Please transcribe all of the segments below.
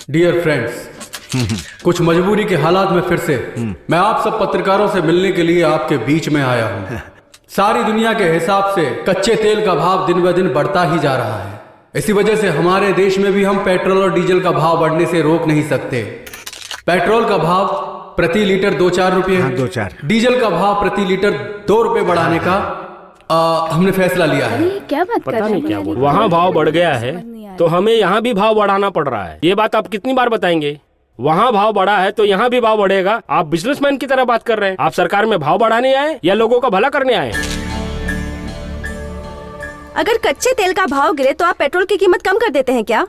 Dear friends, कुछ मजबूरी के हालात में फिर से मैं आप सब पत्रकारों से मिलने के लिए आपके बीच में आया हूं। सारी दुनिया के हिसाब से कच्चे तेल का भाव दिन ब दिन बढ़ता ही जा रहा है। इसी वजह से हमारे देश में भी हम पेट्रोल और डीजल का भाव बढ़ने से रोक नहीं सकते। पेट्रोल का भाव प्रति लीटर 2-4 रुपये, डीजल का भाव प्रति लीटर 2 रुपये बढ़ाने का हमने फैसला लिया है। क्या बात पता नहीं क्या बोल, वहाँ भाव बढ़ गया है तो हमें यहाँ भी भाव बढ़ाना पड़ रहा है। ये बात आप कितनी बार बताएंगे? वहाँ भाव बढ़ा है तो यहाँ भी भाव बढ़ेगा। आप बिजनेसमैन की तरह बात कर रहे हैं। आप सरकार में भाव बढ़ाने आए या लोगों का भला करने आए? अगर कच्चे तेल का भाव गिरे तो आप पेट्रोल की कीमत कम कर देते हैं क्या?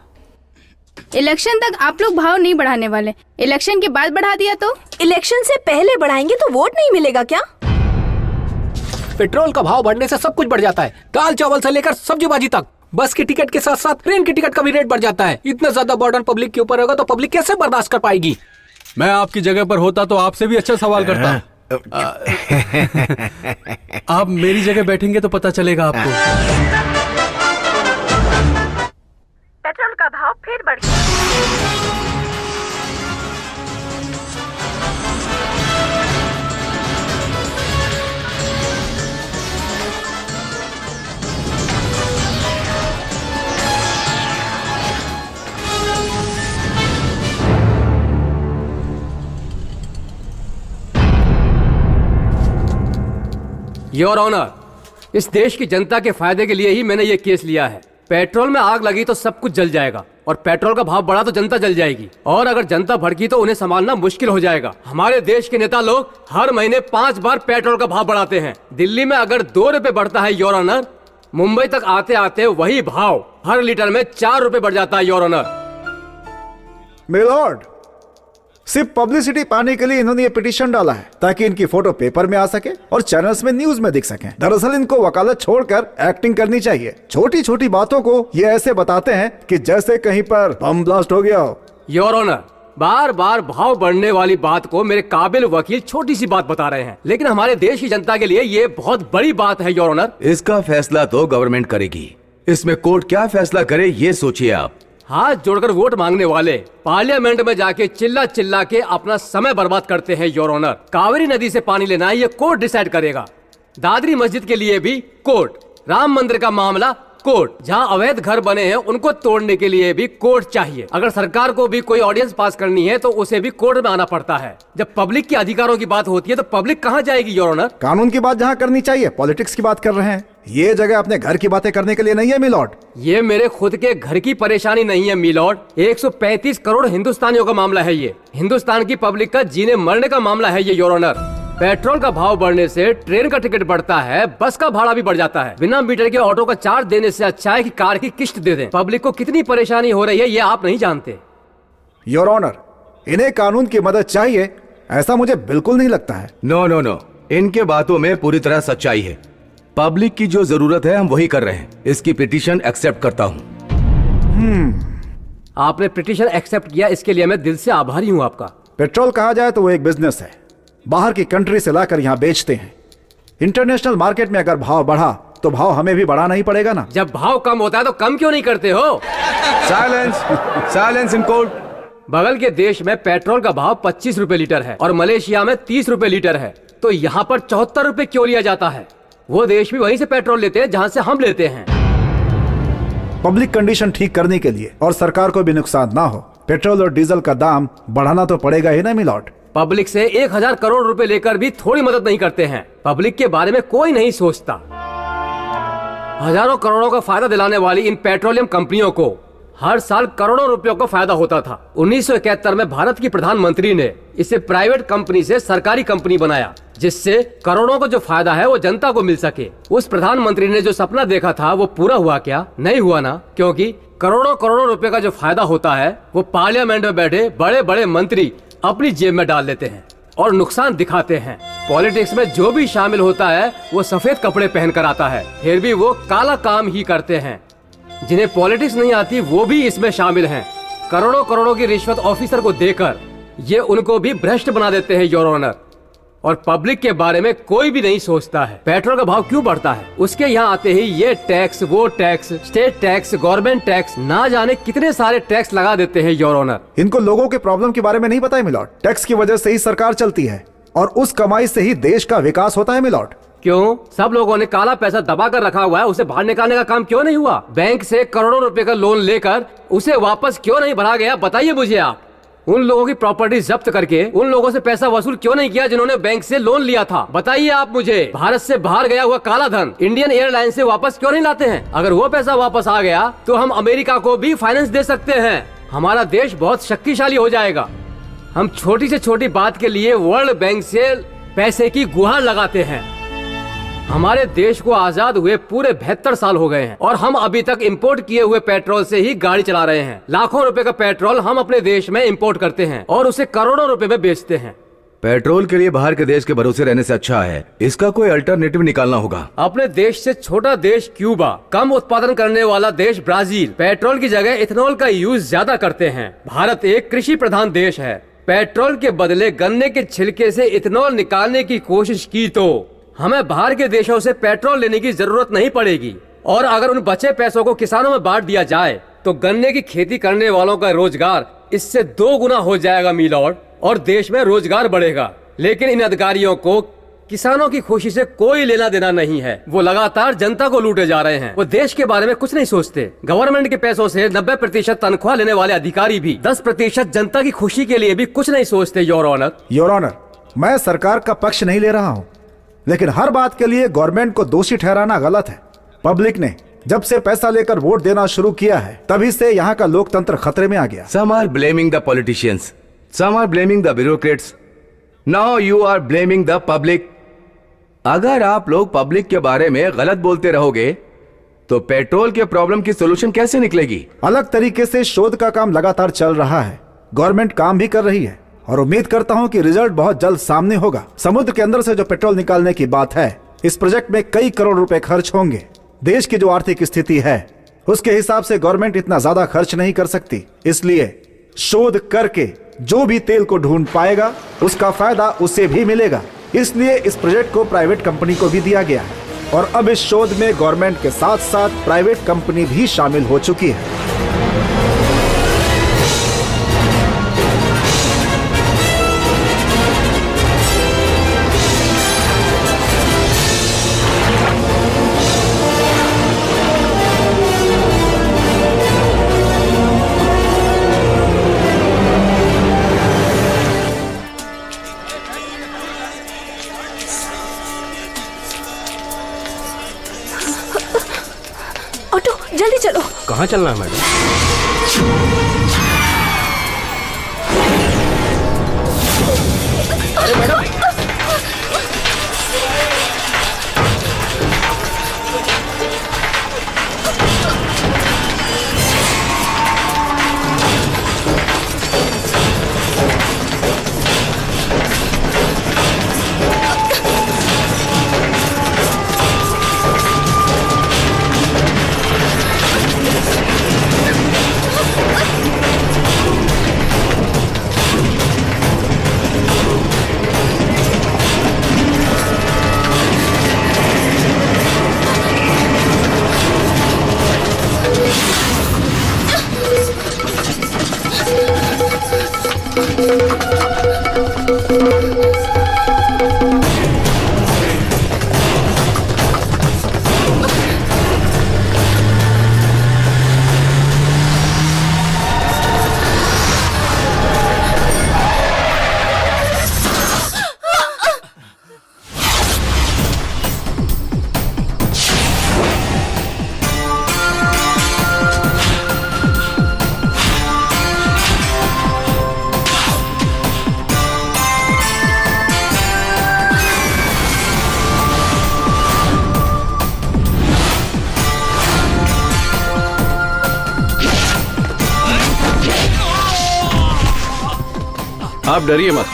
इलेक्शन तक आप लोग भाव नहीं बढ़ाने वाले, इलेक्शन के बाद बढ़ा दिया तो? इलेक्शन से पहले बढ़ाएंगे तो वोट नहीं मिलेगा क्या? पेट्रोल का भाव बढ़ने से सब कुछ बढ़ जाता है, दाल चावल से लेकर सब्जी भाजी तक। बस की टिकट के साथ साथ ट्रेन की टिकट का भी रेट बढ़ जाता है। इतना ज्यादा बर्डन पब्लिक के ऊपर होगा तो पब्लिक कैसे बर्दाश्त कर पाएगी? मैं आपकी जगह पर होता तो आपसे भी अच्छा सवाल करता। आप मेरी जगह बैठेंगे तो पता चलेगा आपको। पेट्रोल का भाव फिर बढ़ गया। योर ऑनर, इस देश की जनता के फायदे के लिए ही मैंने ये केस लिया है। पेट्रोल में आग लगी तो सब कुछ जल जाएगा और पेट्रोल का भाव बढ़ा तो जनता जल जाएगी, और अगर जनता भड़की तो उन्हें संभालना मुश्किल हो जाएगा। हमारे देश के नेता लोग हर महीने 5 बार पेट्रोल का भाव बढ़ाते हैं। दिल्ली में अगर 2 रुपए बढ़ता है योर ऑनर, मुंबई तक आते आते वही भाव हर लीटर में 4 रुपए बढ़ जाता है योर ऑनर। मिलॉर्ड, सिर्फ पब्लिसिटी पाने के लिए इन्होंने ये पिटीशन डाला है ताकि इनकी फोटो पेपर में आ सके और चैनल्स में न्यूज में दिख सके। दरअसल इनको वकालत छोड़कर एक्टिंग करनी चाहिए। छोटी छोटी बातों को ये ऐसे बताते हैं कि जैसे कहीं पर बम ब्लास्ट हो गया हो। योर ऑनर, बार बार भाव बढ़ने वाली बात को मेरे काबिल वकील छोटी सी बात बता रहे हैं, लेकिन हमारे देश की जनता के लिए ये बहुत बड़ी बात है योर ऑनर। इसका फैसला तो गवर्नमेंट करेगी, इसमें कोर्ट क्या फैसला करे ये सोचिए आप। हाथ जोड़कर वोट मांगने वाले पार्लियामेंट में जाके चिल्ला चिल्ला के अपना समय बर्बाद करते हैं योर ऑनर। कावेरी नदी से पानी लेना है ये कोर्ट डिसाइड करेगा। दादरी मस्जिद के लिए भी कोर्ट, राम मंदिर का मामला कोर्ट, जहां अवैध घर बने हैं उनको तोड़ने के लिए भी कोर्ट चाहिए। अगर सरकार को भी कोई ऑर्डिनेंस पास करनी है तो उसे भी कोर्ट में आना पड़ता है। जब पब्लिक के अधिकारों की बात होती है तो पब्लिक कहाँ जाएगी योर ऑनर? कानून की बात जहाँ करनी चाहिए पॉलिटिक्स की बात कर रहे हैं। ये जगह अपने घर की बातें करने के लिए नहीं है मिलॉर्ड। ये मेरे खुद के घर की परेशानी नहीं है मिलॉर्ड, 135 करोड़ हिंदुस्तानियों का मामला है ये। हिंदुस्तान की पब्लिक का जीने मरने का मामला है ये योर ऑनर। पेट्रोल का भाव बढ़ने से ट्रेन का टिकट बढ़ता है, बस का भाड़ा भी बढ़ जाता है। बिना मीटर के ऑटो का चार्ज देने से अच्छा है कि कार की किस्त दे दें। पब्लिक को कितनी परेशानी हो रही है ये आप नहीं जानते। योर ऑनर, इन्हें कानून की मदद चाहिए ऐसा मुझे बिल्कुल नहीं लगता है। नो नो नो, इनके बातों में पूरी तरह सच्चाई है। पब्लिक की जो जरूरत है हम वही कर रहे हैं। इसकी पिटीशन एक्सेप्ट करता हूँ। आपने पिटीशन एक्सेप्ट किया, इसके लिए मैं दिल से आभारी हूँ आपका। पेट्रोल कहा जाए तो वो एक बिजनेस है, बाहर की कंट्री से लाकर यहाँ बेचते हैं। इंटरनेशनल मार्केट में अगर भाव बढ़ा तो भाव हमें भी बढ़ाना ही पड़ेगा ना। जब भाव कम होता है तो कम क्यों नहीं करते हो? Silence, silence in court. बगल के देश में पेट्रोल का भाव 25 रुपए लीटर है और मलेशिया में 30 रुपए लीटर है, तो यहाँ पर 74 रुपए क्यों लिया जाता है? वो देश भी वहीं से पेट्रोल लेते हैं जहाँ से हम लेते हैं। पब्लिक कंडीशन ठीक करने के लिए और सरकार को भी नुकसान ना हो, पेट्रोल और डीजल का दाम बढ़ाना तो पड़ेगा ही ना मिलॉर्ड। पब्लिक से 1000 करोड़ रुपए लेकर भी थोड़ी मदद नहीं करते हैं। पब्लिक के बारे में कोई नहीं सोचता। हजारों करोड़ों का फायदा दिलाने वाली इन पेट्रोलियम कंपनियों को हर साल करोड़ों रुपयों का फायदा होता था। 1971 में भारत की प्रधानमंत्री ने इसे प्राइवेट कंपनी से सरकारी कंपनी बनाया, जिससे करोड़ों का जो फायदा है वो जनता को मिल सके। उस प्रधानमंत्री ने जो सपना देखा था वो पूरा हुआ क्या? नहीं हुआ ना, क्योंकि करोड़ों करोड़ों रुपए का जो फायदा होता है वो पार्लियामेंट में बैठे बड़े बड़े मंत्री अपनी जेब में डाल लेते हैं और नुकसान दिखाते हैं। पॉलिटिक्स में जो भी शामिल होता है वो सफेद कपड़े पहनकर आता है, फिर भी वो काला काम ही करते हैं। जिन्हें पॉलिटिक्स नहीं आती वो भी इसमें शामिल हैं। करोड़ों करोड़ों की रिश्वत ऑफिसर को देकर ये उनको भी भ्रष्ट बना देते हैं योर ऑनर। और पब्लिक के बारे में कोई भी नहीं सोचता है। पेट्रोल का भाव क्यों बढ़ता है? उसके यहाँ आते ही ये टैक्स, वो tax, state tax, government tax, ना जाने कितने सारे टैक्स लगा देते हैं योर ऑनर। इनको लोगों के प्रॉब्लम के बारे में नहीं पता है मिलॉर्ड। टैक्स की वजह से ही सरकार चलती है और उस कमाई से ही देश का विकास होता है मिलॉर्ड। क्यों? सब लोगों ने काला पैसा दबा कर रखा हुआ है, उसे बाहर निकालने का काम क्यों नहीं हुआ? बैंक से करोड़ों रुपए का लोन लेकर उसे वापस क्यों नहीं भरा गया? बताइए मुझे आप। उन लोगों की प्रॉपर्टी जब्त करके उन लोगों से पैसा वसूल क्यों नहीं किया जिन्होंने बैंक से लोन लिया था? बताइए आप मुझे। भारत से बाहर गया हुआ काला धन इंडियन एयरलाइन से वापस क्यों नहीं लाते हैं? अगर वो पैसा वापस आ गया तो हम अमेरिका को भी फाइनेंस दे सकते हैं। हमारा देश बहुत शक्तिशाली हो जाएगा। हम छोटी से छोटी बात के लिए वर्ल्ड बैंक से पैसे की गुहार लगाते हैं। हमारे देश को आजाद हुए पूरे 72 साल हो गए हैं और हम अभी तक इंपोर्ट किए हुए पेट्रोल से ही गाड़ी चला रहे हैं। लाखों रुपए का पेट्रोल हम अपने देश में इंपोर्ट करते हैं और उसे करोड़ों रुपए में बेचते हैं। पेट्रोल के लिए बाहर के देश के भरोसे रहने से अच्छा है इसका कोई अल्टरनेटिव निकालना होगा। अपने देश से छोटा देश क्यूबा, कम उत्पादन करने वाला देश ब्राजील पेट्रोल की जगह इथेनॉल का यूज ज्यादा करते हैं। भारत एक कृषि प्रधान देश है। पेट्रोल के बदले गन्ने के छिलके से इथेनॉल निकालने की कोशिश की तो हमें बाहर के देशों से पेट्रोल लेने की जरूरत नहीं पड़ेगी। और अगर उन बचे पैसों को किसानों में बांट दिया जाए तो गन्ने की खेती करने वालों का रोजगार इससे 2 गुना हो जाएगा मिलॉर्ड, और देश में रोजगार बढ़ेगा। लेकिन इन अधिकारियों को किसानों की खुशी से कोई लेना देना नहीं है। वो लगातार जनता को लूटे जा रहे हैं। वो देश के बारे में कुछ नहीं सोचते। गवर्नमेंट के पैसों से 90% तनख्वाह लेने वाले अधिकारी भी 10% जनता की खुशी के लिए भी कुछ नहीं सोचते। योर ऑनर, योर ऑनर, मैं सरकार का पक्ष नहीं ले रहा हूँ, लेकिन हर बात के लिए गवर्नमेंट को दोषी ठहराना गलत है। पब्लिक ने जब से पैसा लेकर वोट देना शुरू किया है तभी से यहाँ का लोकतंत्र खतरे में आ गया। Some are blaming the politicians, some are blaming the bureaucrats. Now you are blaming the public. अगर आप लोग पब्लिक के बारे में गलत बोलते रहोगे तो पेट्रोल के प्रॉब्लम की सोल्यूशन कैसे निकलेगी? अलग तरीके से शोध का काम लगातार चल रहा है। गवर्नमेंट काम भी कर रही है और उम्मीद करता हूं कि रिजल्ट बहुत जल्द सामने होगा। समुद्र के अंदर से जो पेट्रोल निकालने की बात है, इस प्रोजेक्ट में कई करोड़ रुपए खर्च होंगे। देश की जो आर्थिक स्थिति है उसके हिसाब से गवर्नमेंट इतना ज्यादा खर्च नहीं कर सकती। इसलिए शोध करके जो भी तेल को ढूंढ पाएगा उसका फायदा उसे भी मिलेगा। इसलिए इस प्रोजेक्ट को प्राइवेट कंपनी को भी दिया गया है और अब इस शोध में गवर्नमेंट के साथ साथ प्राइवेट कंपनी भी शामिल हो चुकी है। ऑटो जल्दी चलो। कहाँ चलना है मैडम? आप डरिए मत।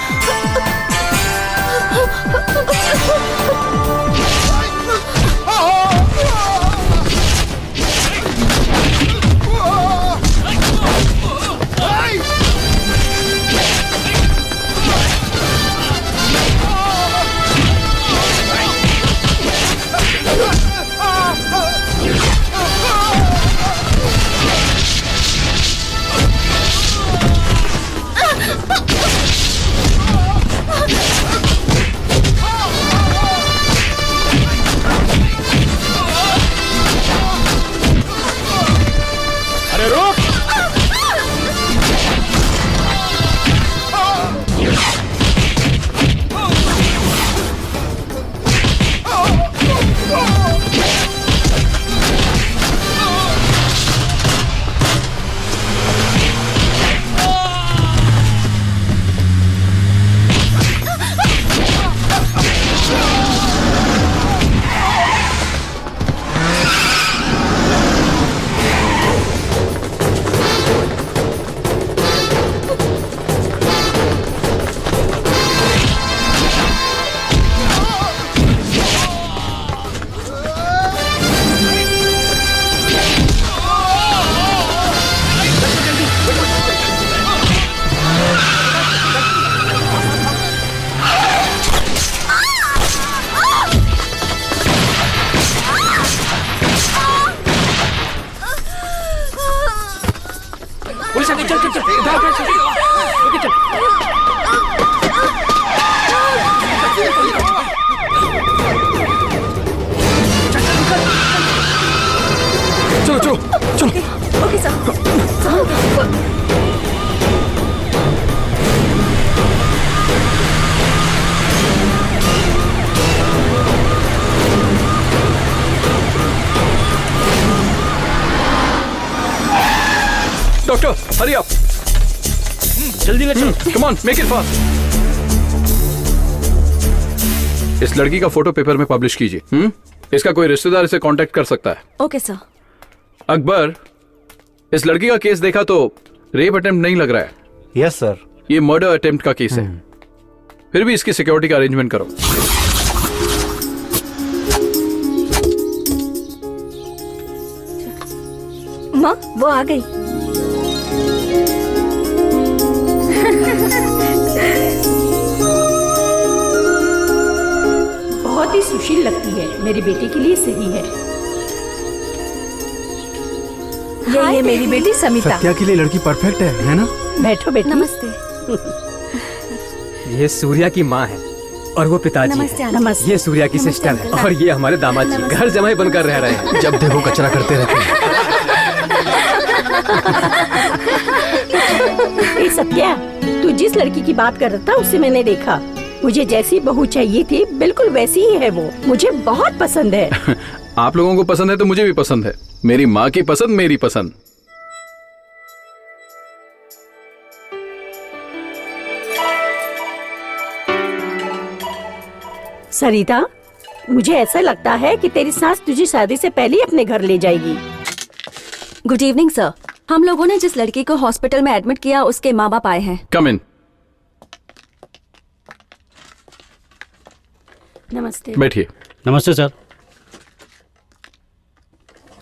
अरे रुक। पुलिस आ गई, चल चल चल, इधर चल चल, ओके चल। चलो चलो चलो। Okay sir. Doctor hurry up, जल्दी ले चल। Come on make it fast. इस लड़की का फोटो पेपर में पब्लिश कीजिए। इसका कोई रिश्तेदार इसे कांटेक्ट कर सकता है। Okay sir. अकबर, इस लड़की का केस देखा तो रेप अटेम्प्ट नहीं लग रहा है। Yes sir. ये मर्डर अटेम्प्ट का केस है। फिर भी इसकी सिक्योरिटी का अरेंजमेंट करो। माँ वो आ गई। बहुत ही सुशील लगती है, मेरी बेटी के लिए सही है। ये मेरी बेटी समिता। सत्या के लिए लड़की परफेक्ट है ना? बैठो बेटी। नमस्ते। ये सूर्या की माँ है और वो पिताजी नमस्ते है। नमस्ते। ये सूर्या की सिस्टर है और ये हमारे दामाद जी घर जमाई बनकर रह रहे हैं। जब देखो कचरा करते रहते हैं। ए सत्या, तू जिस लड़की की बात कर रहा था उसे मैंने देखा। मुझे जैसी बहू चाहिए थी बिल्कुल वैसी ही है वो। मुझे बहुत पसंद है। आप लोगों को पसंद है तो मुझे भी पसंद है। मेरी माँ की पसंद मेरी पसंद। सरिता, मुझे ऐसा लगता है कि तेरी सास तुझे शादी से पहले ही अपने घर ले जाएगी। Good evening sir. हम लोगों ने जिस लड़की को हॉस्पिटल में एडमिट किया उसके माँ बाप आए हैं। कम इन। नमस्ते। बैठिए। नमस्ते सर।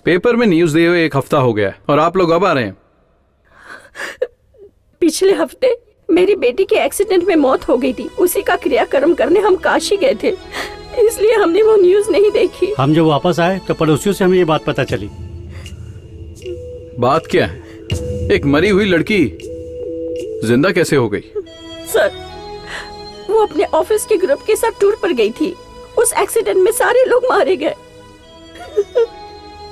पेपर में न्यूज दिए हुए 1 हफ्ता हो गया है और आप लोग अब आ रहे हैं। पिछले हफ्ते मेरी बेटी के एक्सीडेंट में मौत हो गई थी। उसी का क्रियाक्रम करने हम काशी गए थे, इसलिए हमने वो न्यूज नहीं देखी। हम जब वापस आए तो पड़ोसियों से हमें ये बात पता चली। बात क्या है? एक मरी हुई लड़की जिंदा कैसे हो गई? सर, वो अपने ऑफिस के ग्रुप के साथ टूर पर गई थी। उस एक्सीडेंट में सारे लोग मारे गए।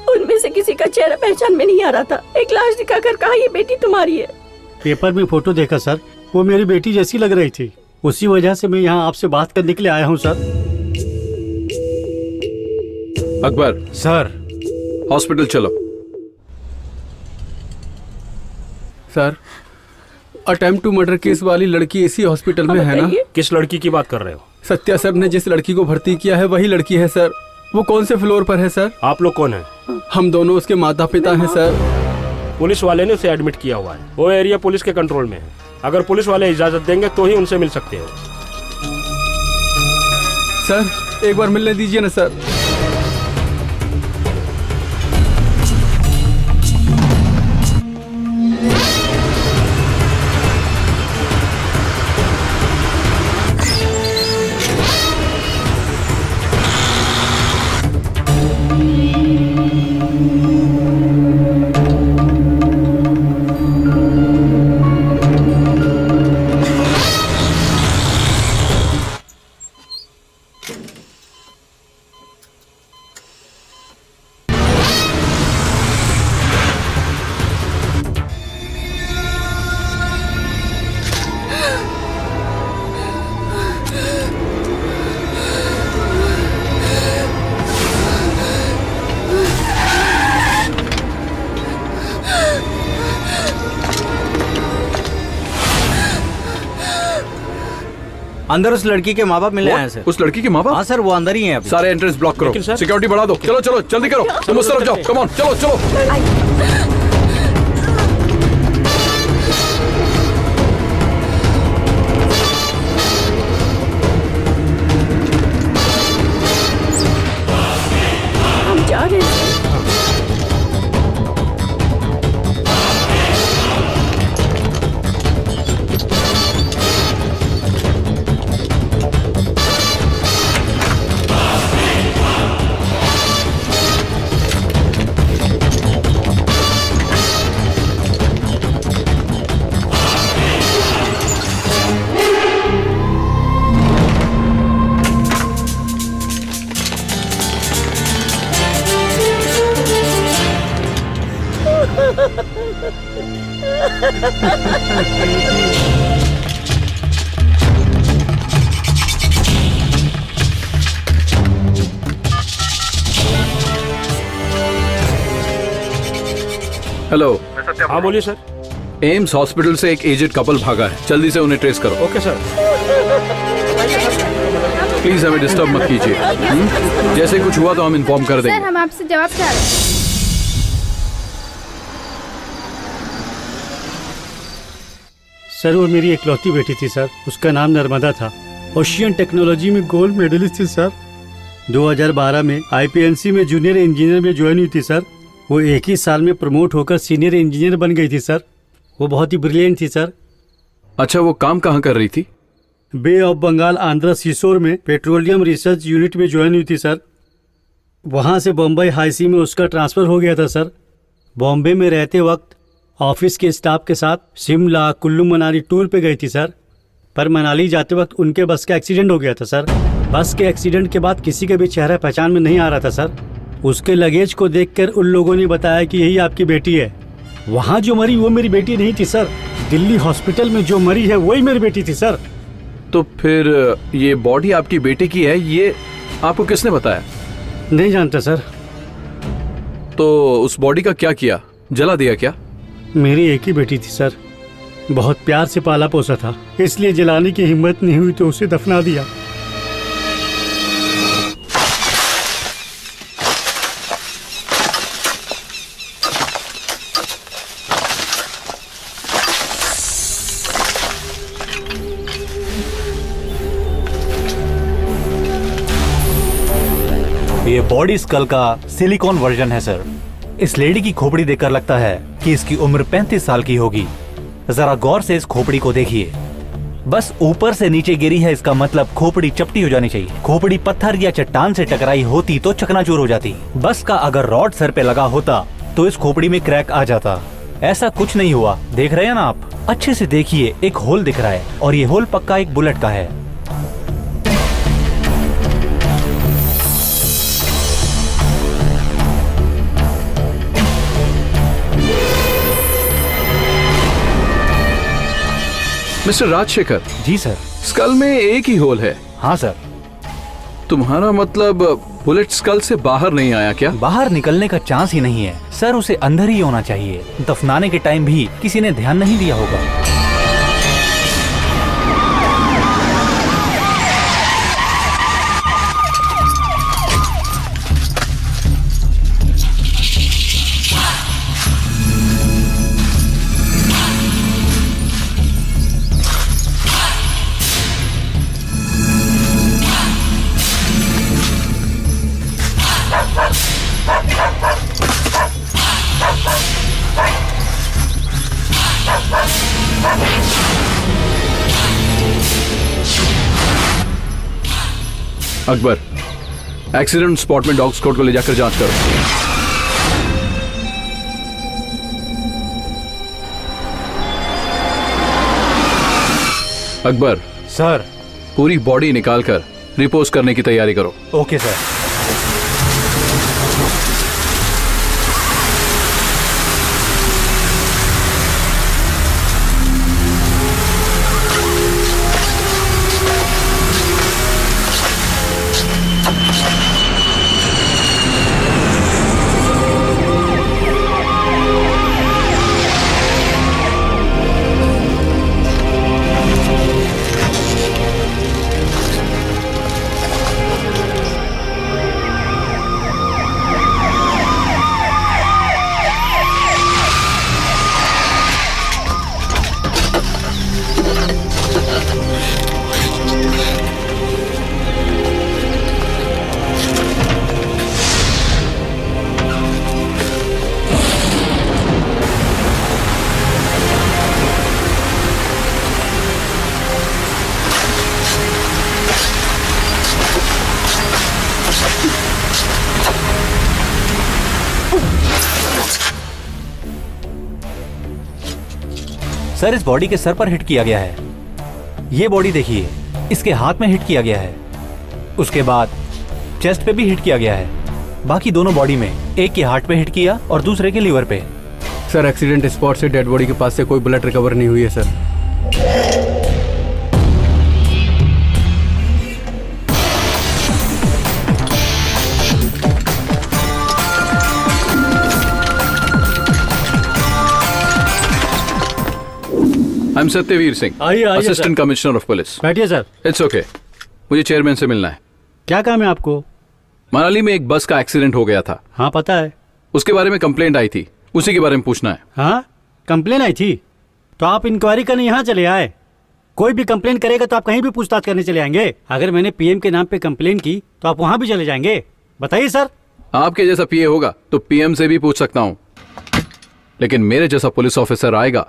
उनमें से किसी का चेहरा पहचान में नहीं आ रहा था। एक लाश दिखाकर कहा ये बेटी तुम्हारी है। पेपर में फोटो देखा सर, वो मेरी बेटी जैसी लग रही थी। उसी वजह से मैं यहाँ आपसे बात करने के लिए आया हूँ सर। अकबर सर। हॉस्पिटल चलो। Sir, attempt to murder case वाली लड़की इसी हॉस्पिटल में है ना? किस लड़की की बात कर रहे हो? सत्या सर ने जिस लड़की को भर्ती किया है वही लड़की है सर। वो कौन से फ्लोर पर है सर? आप लोग कौन है? हम दोनों उसके माता पिता हैं सर। पुलिस वाले ने उसे एडमिट किया हुआ है। वो एरिया पुलिस के कंट्रोल में है। अगर पुलिस वाले इजाजत देंगे तो ही उनसे मिल सकते हो। सर एक बार मिलने दीजिए ना सर। अंदर उस लड़की के माँ बाप मिले हैं सर। उस लड़की के माँ बाप? हाँ सर, वो अंदर ही हैं अभी। सारे एंट्रेंस ब्लॉक करो, सिक्योरिटी बढ़ा दो। चलो चलो जल्दी करो, तुम उस तरफ जाओ, कम ऑन, चलो चलो। हम जा रहे हैं। हेलो। हाँ बोलिए सर। एम्स हॉस्पिटल से एक एजेड कपल भागा है, जल्दी से उन्हें ट्रेस करो। Okay sir. प्लीज हमें डिस्टर्ब मत कीजिए। जैसे कुछ हुआ तो हम इन्फॉर्म कर देंगे। सर हम आपसे जवाब चाह रहे हैं। सर वो मेरी इकलौती बेटी थी सर, उसका नाम नर्मदा था। ओशियन टेक्नोलॉजी में गोल्ड मेडलिस्ट थी सर। 2012 में आईपीएनसी में जूनियर इंजीनियर में ज्वाइन हुई थी सर। वो एक ही साल में प्रमोट होकर सीनियर इंजीनियर बन गई थी सर। वो बहुत ही ब्रिलियंट थी सर। अच्छा, वो काम कहाँ कर रही थी? बे ऑफ बंगाल आंध्र सिसोर में पेट्रोलियम रिसर्च यूनिट में ज्वाइन हुई थी सर। वहाँ से बम्बई हाई सी में उसका ट्रांसफ़र हो गया था सर। बॉम्बे में रहते वक्त ऑफिस के स्टाफ के साथ शिमला कुल्लू मनाली टूर पे गई थी सर। पर मनाली जाते वक्त उनके बस का एक्सीडेंट हो गया था सर। बस के एक्सीडेंट के बाद किसी का भी चेहरा पहचान में नहीं आ रहा था सर। उसके लगेज को देखकर उन लोगों ने बताया कि यही आपकी बेटी है। वहाँ जो मरी वो मेरी बेटी नहीं थी सर। दिल्ली हॉस्पिटल में जो मरी है वही मेरी बेटी थी सर। तो फिर ये बॉडी आपकी बेटी की है, ये आपको किसने बताया? नहीं जानता सर। तो उस बॉडी का क्या किया, जला दिया क्या? मेरी एक ही बेटी थी सर, बहुत प्यार से पाला पोसा था, इसलिए जलाने की हिम्मत नहीं हुई तो उसे दफना दिया। ये बॉडी स्कल का सिलिकॉन वर्जन है सर। इस लेडी की खोपड़ी देखकर लगता है कि इसकी उम्र 35 साल की होगी। जरा गौर से इस खोपड़ी को देखिए। बस ऊपर से नीचे गिरी है, इसका मतलब खोपड़ी चपटी हो जानी चाहिए। खोपड़ी पत्थर या चट्टान से टकराई होती तो चकनाचूर हो जाती। बस का अगर रॉड सर पे लगा होता तो इस खोपड़ी में क्रैक आ जाता। ऐसा कुछ नहीं हुआ, देख रहे हैं ना आप? अच्छे से देखिए, एक होल दिख रहा है और ये होल पक्का एक बुलेट का है। मिस्टर राजशेखर। जी सर। स्कल में एक ही होल है? हाँ सर। तुम्हारा मतलब बुलेट स्कल से बाहर नहीं आया क्या? बाहर निकलने का चांस ही नहीं है सर, उसे अंदर ही होना चाहिए। दफनाने के टाइम भी किसी ने ध्यान नहीं दिया होगा। अकबर, एक्सीडेंट स्पॉट में डॉग स्क्वाड को ले जाकर जांच करो। अकबर सर, पूरी बॉडी निकालकर रिपोज करने की तैयारी करो। Okay sir. सर, इस बॉडी के सर पर हिट किया गया है। ये बॉडी देखिए, इसके हाथ में हिट किया गया है। उसके बाद चेस्ट पे भी हिट किया गया है। बाकी दोनों बॉडी में, एक के हार्ट पे हिट किया और दूसरे के लीवर पे। सर, एक्सीडेंट स्पॉट से डेड बॉडी के पास से कोई बुलेट रिकवर नहीं हुई है sir. I am Satyavir Singh, आइए असिस्टेंट कमिश्नर ऑफ पुलिस। बैठिए सर। इट्स ओके, मुझे चेयरमैन से मिलना है। क्या काम है आपको? मनाली में एक बस का एक्सीडेंट हो गया था। हाँ पता है। उसके बारे में कंप्लेंट आई थी, उसी के बारे में पूछना है। हाँ, कंप्लेन आई थी तो आप इंक्वायरी करने यहाँ चले आए। कोई भी कंप्लेन करेगा तो आप कहीं भी पूछताछ करने चले आएंगे। अगर मैंने पीएम के नाम पे कंप्लेन की तो आप वहाँ भी चले जाएंगे। बताइए सर। आपके जैसा पीए होगा तो पीएम से भी पूछ सकता हूँ, लेकिन मेरे जैसा पुलिस ऑफिसर आएगा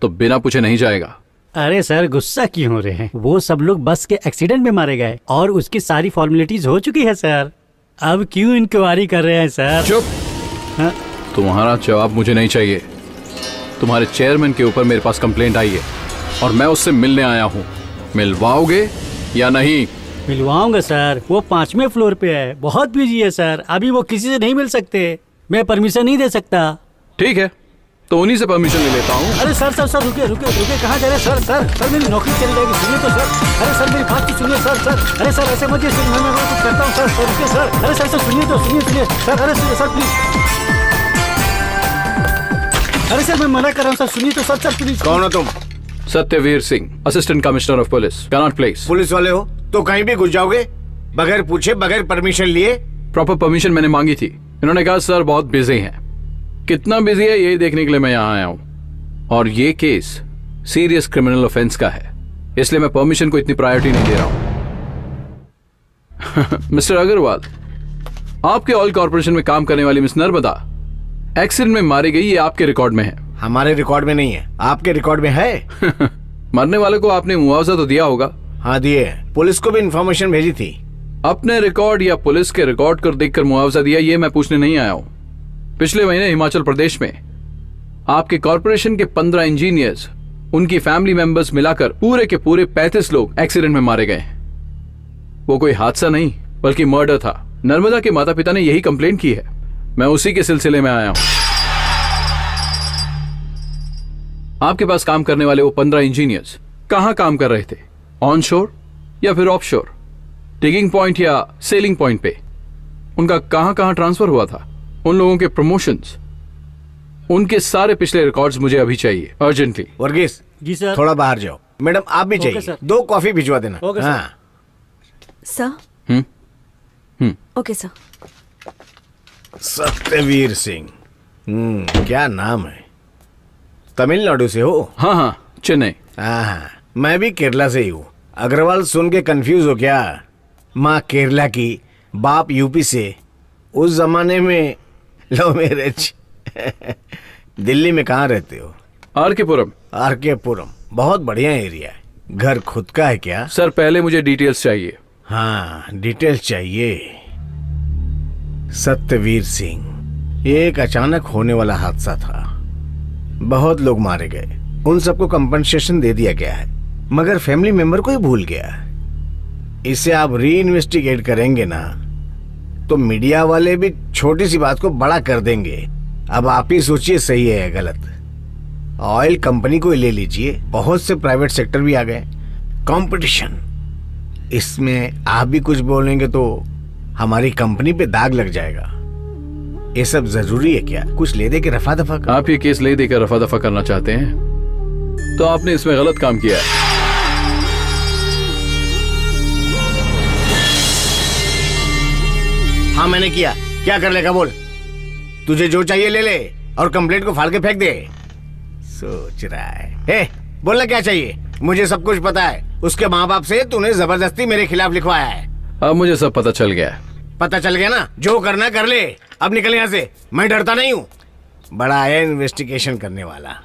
तो बिना पूछे नहीं जाएगा। अरे सर, गुस्सा क्यों हो रहे हैं? वो सब लोग बस के एक्सीडेंट में मारे गए और उसकी सारी फॉर्मेलिटीज हो चुकी है सर। अब क्यों इंक्वायरी कर रहे हैं सर? चुप। हाँ? तुम्हारा जवाब मुझे नहीं चाहिए। तुम्हारे चेयरमैन के ऊपर मेरे पास कंप्लेंट आई है और मैं उससे मिलने आया हूँ। मिलवाओगे या नहीं? मिलवाऊंगा सर। वो 5वें फ्लोर पे है, बहुत बिजी है सर। अभी वो किसी से नहीं मिल सकते, मैं परमिशन नहीं दे सकता। ठीक है, तो उन्हीं से परमिशन ले लेता हूँ। अरे सर सर सर रुके रुके रुके, कहाँ जा रहे हैं सर? सर सर मेरी नौकरी चली जाएगी, सुनिए तो सर। अरे सर मेरी बात तो सुनिए सर। सर अरे सर ऐसे मत सर, मैं कुछ करता हूँ सर। रुकिए सर। अरे सर सर सुनिए तो, सुनिए सर। अरे सर प्लीज। अरे सर मैं मना कर रहा हूँ सर, सुनिए तो सर प्लीज। कौन हो तुम? Satyavir Singh, assistant commissioner of police, Connaught Place. Police वाले हो तो कहीं भी घुस जाओगे बगैर पूछे, बगैर परमिशन लिए? प्रॉपर परमिशन मैंने मांगी थी, इन्होंने कहा सर बहुत बिजी हैं। कितना बिजी है यही देखने के लिए मैं यहाँ आया हूँ, और ये केस सीरियस क्रिमिनल ऑफेंस का है, इसलिए मैं परमिशन को इतनी प्रायोरिटी नहीं दे रहा हूँ। मिस्टर अग्रवाल, आपके ऑयल कॉर्पोरेशन में काम करने वाली मिस नर्मदा एक्सीडेंट में मारी गई, ये आपके रिकॉर्ड में है। हमारे रिकॉर्ड में नहीं है, आपके रिकॉर्ड में है। मरने वाले को आपने मुआवजा तो दिया होगा? हाँ दिए, पुलिस को भी इंफॉर्मेशन भेजी थी। अपने रिकॉर्ड या पुलिस के रिकॉर्ड को देखकर मुआवजा दिया, ये मैं पूछने नहीं आया हूँ। पिछले महीने हिमाचल प्रदेश में आपके कॉर्पोरेशन के 15 इंजीनियर्स, उनकी फैमिली मेंबर्स मिलाकर पूरे के पूरे 35 लोग एक्सीडेंट में मारे गए। वो कोई हादसा नहीं बल्कि मर्डर था। नर्मदा के माता पिता ने यही कंप्लेंट की है, मैं उसी के सिलसिले में आया हूं। आपके पास काम करने वाले वो 15 इंजीनियर्स कहां काम कर रहे थे? ऑन शोर या फिर ऑफ शोर, डिगिंग पॉइंट या सेलिंग पॉइंट पे? उनका कहां कहां ट्रांसफर हुआ था? उन लोगों के प्रमोशंस, उनके सारे पिछले रिकॉर्ड्स मुझे अभी चाहिए, अर्जेंटली। वर्गीस जी सर। थोड़ा बाहर जाओ। मैडम आप भी चाहिए, सर। 2 कॉफी भिजवा देना। ओके हाँ। Sir. Okay sir. Satyavir Singh, क्या नाम है? तमिलनाडु से हो? हाँ हाँ, चेन्नई। हाँ, मैं भी केरला से ही हूँ। अग्रवाल सुन के कंफ्यूज हो क्या? माँ केरला की, बाप यूपी से। उस जमाने में लव मैरिज। दिल्ली में कहाँ रहते हो? आरके पुरम। आरके पुरम बहुत बढ़िया एरिया है। घर खुद का है क्या? सर पहले मुझे डिटेल्स चाहिए। हाँ, डिटेल चाहिए। सत्यवीर सिंह, ये एक अचानक होने वाला हादसा था। बहुत लोग मारे गए, उन सबको कंपनसेशन दे दिया गया है, मगर फैमिली मेंबर को ही भूल गया। इसे आप री इन्वेस्टिगेट करेंगे ना तो मीडिया वाले भी छोटी सी बात को बड़ा कर देंगे। अब आप ही सोचिए, सही है या गलत। ऑयल कंपनी को ही ले लीजिए, बहुत से प्राइवेट सेक्टर भी आ गए, कंपटीशन। इसमें आप भी कुछ बोलेंगे तो हमारी कंपनी पे दाग लग जाएगा। ये सब जरूरी है क्या? कुछ ले दे के रफा दफा कर। आप ये केस ले देकर रफा दफा करना चाहते हैं तो आपने इसमें गलत काम किया है। हाँ मैंने किया। क्या कर लेगा बोल? तुझे जो चाहिए ले ले और कंप्लेंट को फाड़ के फेंक दे। सोच रहा है बोलना क्या चाहिए? मुझे सब कुछ पता है। उसके माँ बाप से तूने जबरदस्ती मेरे खिलाफ लिखवाया है। अब मुझे सब पता चल गया। पता चल गया ना? जो करना कर ले। अब निकल यहाँ से। मैं डरता नहीं हूँ। बड़ा है इन्वेस्टिगेशन करने वाला।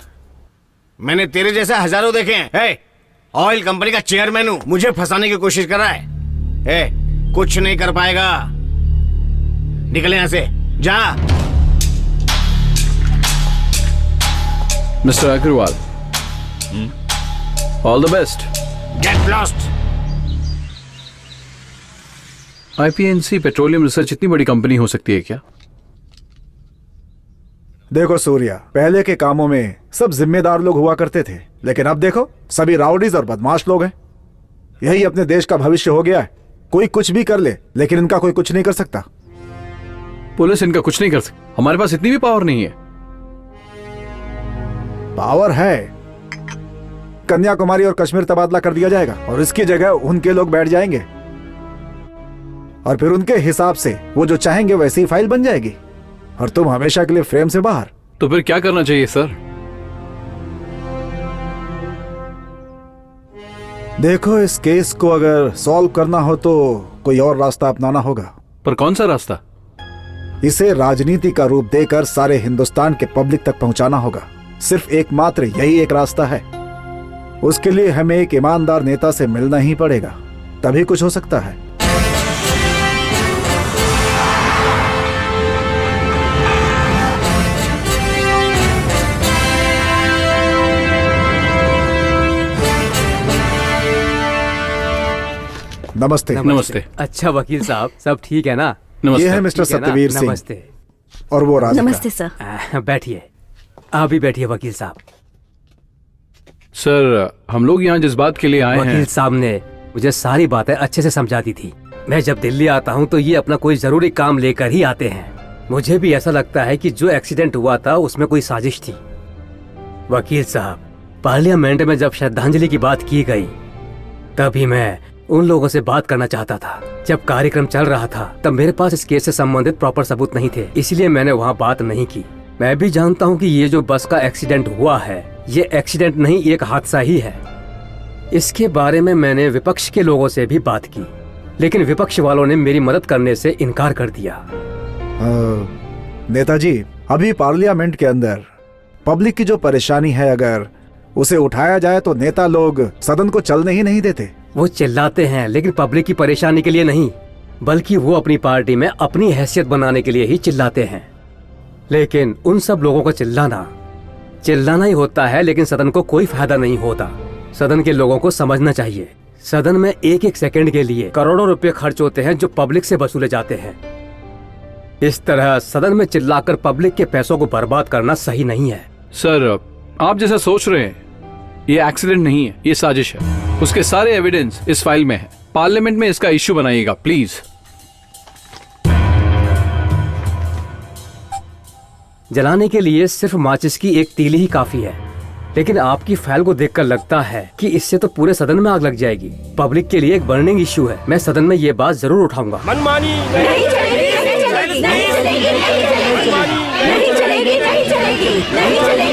मैंने तेरे जैसे हजारों देखे हैं। ऑयल कंपनी का चेयरमैन हूँ। मुझे फंसाने की कोशिश कर रहा है। कुछ नहीं कर पाएगा। निकल यहाँ से, जा। Mister Agrawal, all the best. Get lost. IPNC petroleum research इतनी बड़ी कंपनी हो सकती है क्या? देखो सूर्या, पहले के कामों में सब जिम्मेदार लोग हुआ करते थे, लेकिन अब देखो सभी राउडीज और बदमाश लोग हैं। यही अपने देश का भविष्य हो गया है। कोई कुछ भी कर ले, लेकिन इनका कोई कुछ नहीं कर सकता। पुलिस इनका कुछ नहीं कर सकती। हमारे पास इतनी भी पावर नहीं है। पावर है। कन्याकुमारी और कश्मीर तबादला कर दिया जाएगा और इसकी जगह उनके लोग बैठ जाएंगे और फिर उनके हिसाब से वो जो चाहेंगे वैसी ही फाइल बन जाएगी और तुम हमेशा के लिए फ्रेम से बाहर। तो फिर क्या करना चाहिए सर? देखो, इस केस को अगर सॉल्व करना हो तो कोई और रास्ता अपनाना होगा। पर कौन सा रास्ता? इसे राजनीति का रूप देकर सारे हिंदुस्तान के पब्लिक तक पहुंचाना होगा। सिर्फ एकमात्र यही एक रास्ता है। उसके लिए हमें एक ईमानदार नेता से मिलना ही पड़ेगा, तभी कुछ हो सकता है। नमस्ते। नमस्ते। अच्छा वकील साहब, सब ठीक है ना? ये है मिस्टर सत्यवीर सिंह। नमस्ते। और वो राधिका। नमस्ते सर। बैठिए, आप भी बैठिए वकील साहब। सर, हम लोग यहाँ जिस बात के लिए आए हैं, वकील साहब ने मुझे सारी बातें अच्छे से समझा दी थी। मैं जब दिल्ली आता हूँ तो ये अपना कोई जरूरी काम लेकर ही आते हैं। मुझे भी ऐसा लगता है कि जो एक्सीडेंट हुआ था उसमें कोई साजिश थी। वकील साहब, पार्लियामेंट में जब श्रद्धांजलि की बात की गई तभी मैं उन लोगों से बात करना चाहता था। जब कार्यक्रम चल रहा था तब मेरे पास इस केस से संबंधित प्रॉपर सबूत नहीं थे, इसलिए मैंने वहाँ बात नहीं की। मैं भी जानता हूँ कि ये जो बस का एक्सीडेंट हुआ है ये एक्सीडेंट नहीं, एक हादसा ही है। इसके बारे में मैंने विपक्ष के लोगों से भी बात की, लेकिन विपक्ष वालों ने मेरी मदद करने से इनकार कर दिया। नेताजी, अभी पार्लियामेंट के अंदर पब्लिक की जो परेशानी है, अगर उसे उठाया जाए तो नेता लोग सदन को चलने ही नहीं देते। वो चिल्लाते हैं लेकिन पब्लिक की परेशानी के लिए नहीं, बल्कि वो अपनी पार्टी में अपनी हैसियत बनाने के लिए ही चिल्लाते हैं। लेकिन उन सब लोगों को चिल्लाना ही होता है, लेकिन सदन को कोई फायदा नहीं होता। सदन के लोगों को समझना चाहिए, सदन में एक एक सेकंड के लिए करोड़ों रुपए खर्च होते हैं जो पब्लिक से वसूले जाते हैं। इस तरह सदन में चिल्लाकर पब्लिक के पैसों को बर्बाद करना सही नहीं है। सर, आप जैसा सोच रहे हैं ये एक्सीडेंट नहीं है, ये साजिश है। उसके सारे एविडेंस इस फाइल में है। पार्लियामेंट में इसका इश्यू बनाइएगा प्लीज। जलाने के लिए सिर्फ माचिस की एक तीली ही काफी है, लेकिन आपकी फाइल को देखकर लगता है कि इससे तो पूरे सदन में आग लग जाएगी। पब्लिक के लिए एक बर्निंग इश्यू है। मैं सदन में ये बात जरूर उठाऊंगा। मनमानी नहीं चलेगी, नहीं चलेगी, नहीं चलेगी, नहीं चलेगी, नहीं चलेगी, नहीं चलेगी,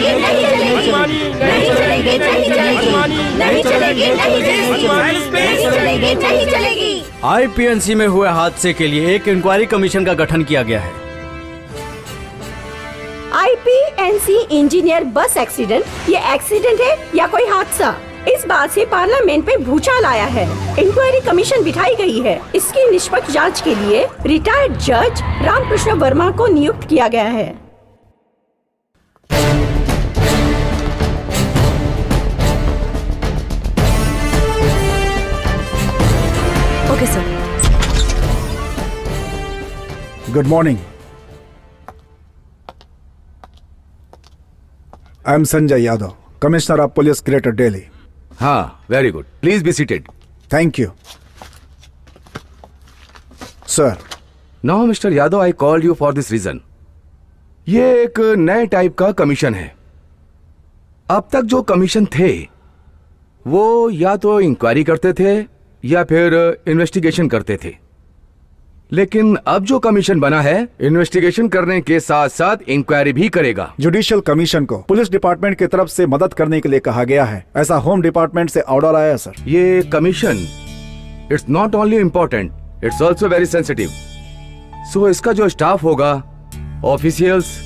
नहीं चलेगी, नहीं चलेगी, नहीं चलेगी, नहीं चलेगी, नहीं चलेगी, नहीं चलेगी, नहीं चलेगी। आईपीएनसी में हुए हादसे के लिए एक इंक्वायरी कमीशन का गठन किया गया है। आईपीएनसी इंजीनियर बस एक्सीडेंट, ये एक्सीडेंट है या कोई हादसा? इस बात से पार्लियामेंट में भूचाल आया है। इंक्वायरी कमीशन बिठाई गई है। इसकी निष्पक्ष जांच के लिए रिटायर्ड जज रामकृष्ण वर्मा को नियुक्त किया गया है। Okay sir. Good morning. I am Sanjay Yadav, commissioner of police greater Delhi. हाँ, very good, please be seated. Thank you sir. Now mister Yadav, I called you for this reason. ये एक नए टाइप का कमीशन है। अब तक जो कमीशन थे वो या तो इंक्वायरी करते थे या फिर इन्वेस्टिगेशन करते थे, लेकिन अब जो कमीशन बना है इन्वेस्टिगेशन करने के साथ साथ इंक्वायरी भी करेगा। जुडिशियल कमीशन को पुलिस डिपार्टमेंट की तरफ से मदद करने के लिए कहा गया है, ऐसा होम डिपार्टमेंट से ऑर्डर आया है सर। ये commission it's not only important, it's also very sensitive. So इसका जो स्टाफ होगा, ऑफिशियल्स,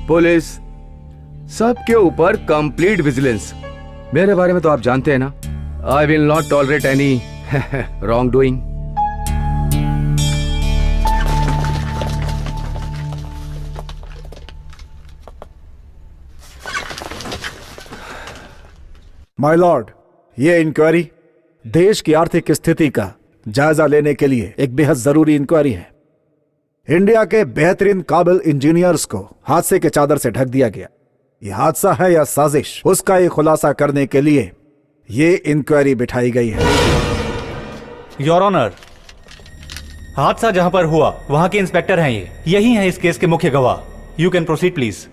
पुलिस, सबके ऊपर कंप्लीट विजिलेंस। मेरे बारे में तो आप जानते हैं ना, I will not tolerate any wrong doing. My Lord, ये इंक्वायरी देश की आर्थिक स्थिति का जायजा लेने के लिए एक बेहद जरूरी इंक्वायरी है। इंडिया के बेहतरीन काबिल इंजीनियर्स को हादसे के चादर से ढक दिया गया। ये हादसा है या साजिश, उसका ये खुलासा करने के लिए ये इंक्वायरी बिठाई गई है। योर ऑनर, हादसा जहां पर हुआ वहां के इंस्पेक्टर हैं ये, यही हैं इस केस के मुख्य गवाह। You can proceed please.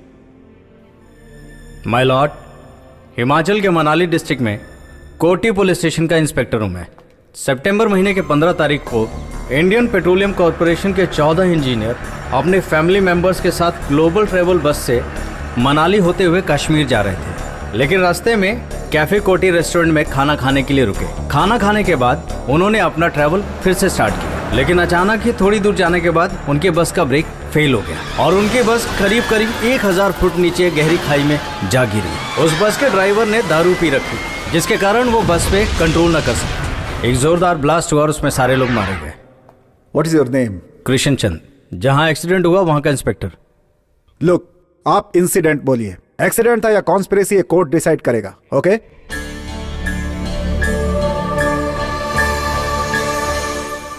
My Lord, Himachal के मनाली डिस्ट्रिक्ट में कोटी पुलिस स्टेशन का इंस्पेक्टर हूं मैं। सितंबर महीने के 15 तारीख को इंडियन पेट्रोलियम कॉरपोरेशन के 14 इंजीनियर अपने फैमिली मेंबर्स के साथ ग्लोबल ट्रेवल बस से मनाली होते हुए कश्मीर जा रहे थे, लेकिन रास्ते में कैफे कोटी रेस्टोरेंट में खाना खाने के लिए रुके। खाना खाने के बाद उन्होंने अपना ट्रैवल फिर से स्टार्ट किया, लेकिन अचानक ही थोड़ी दूर जाने के बाद उनके बस का ब्रेक फेल हो गया और उनकी बस करीब 1000 फुट नीचे गहरी खाई में जा गिरी। उस बस के ड्राइवर ने दारू पी रखी, जिसके कारण वो बस पे कंट्रोल न कर सके। एक जोरदार ब्लास्ट हुआ और उसमें सारे लोग मारे गए। What is your name? Krishna Chand. जहां एक्सीडेंट हुआ वहां का इंस्पेक्टर। लुक, आप इंसिडेंट बोलिए। एक्सीडेंट था या कॉन्स्पिरेसी, ये कोर्ट डिसाइड करेगा। ओके?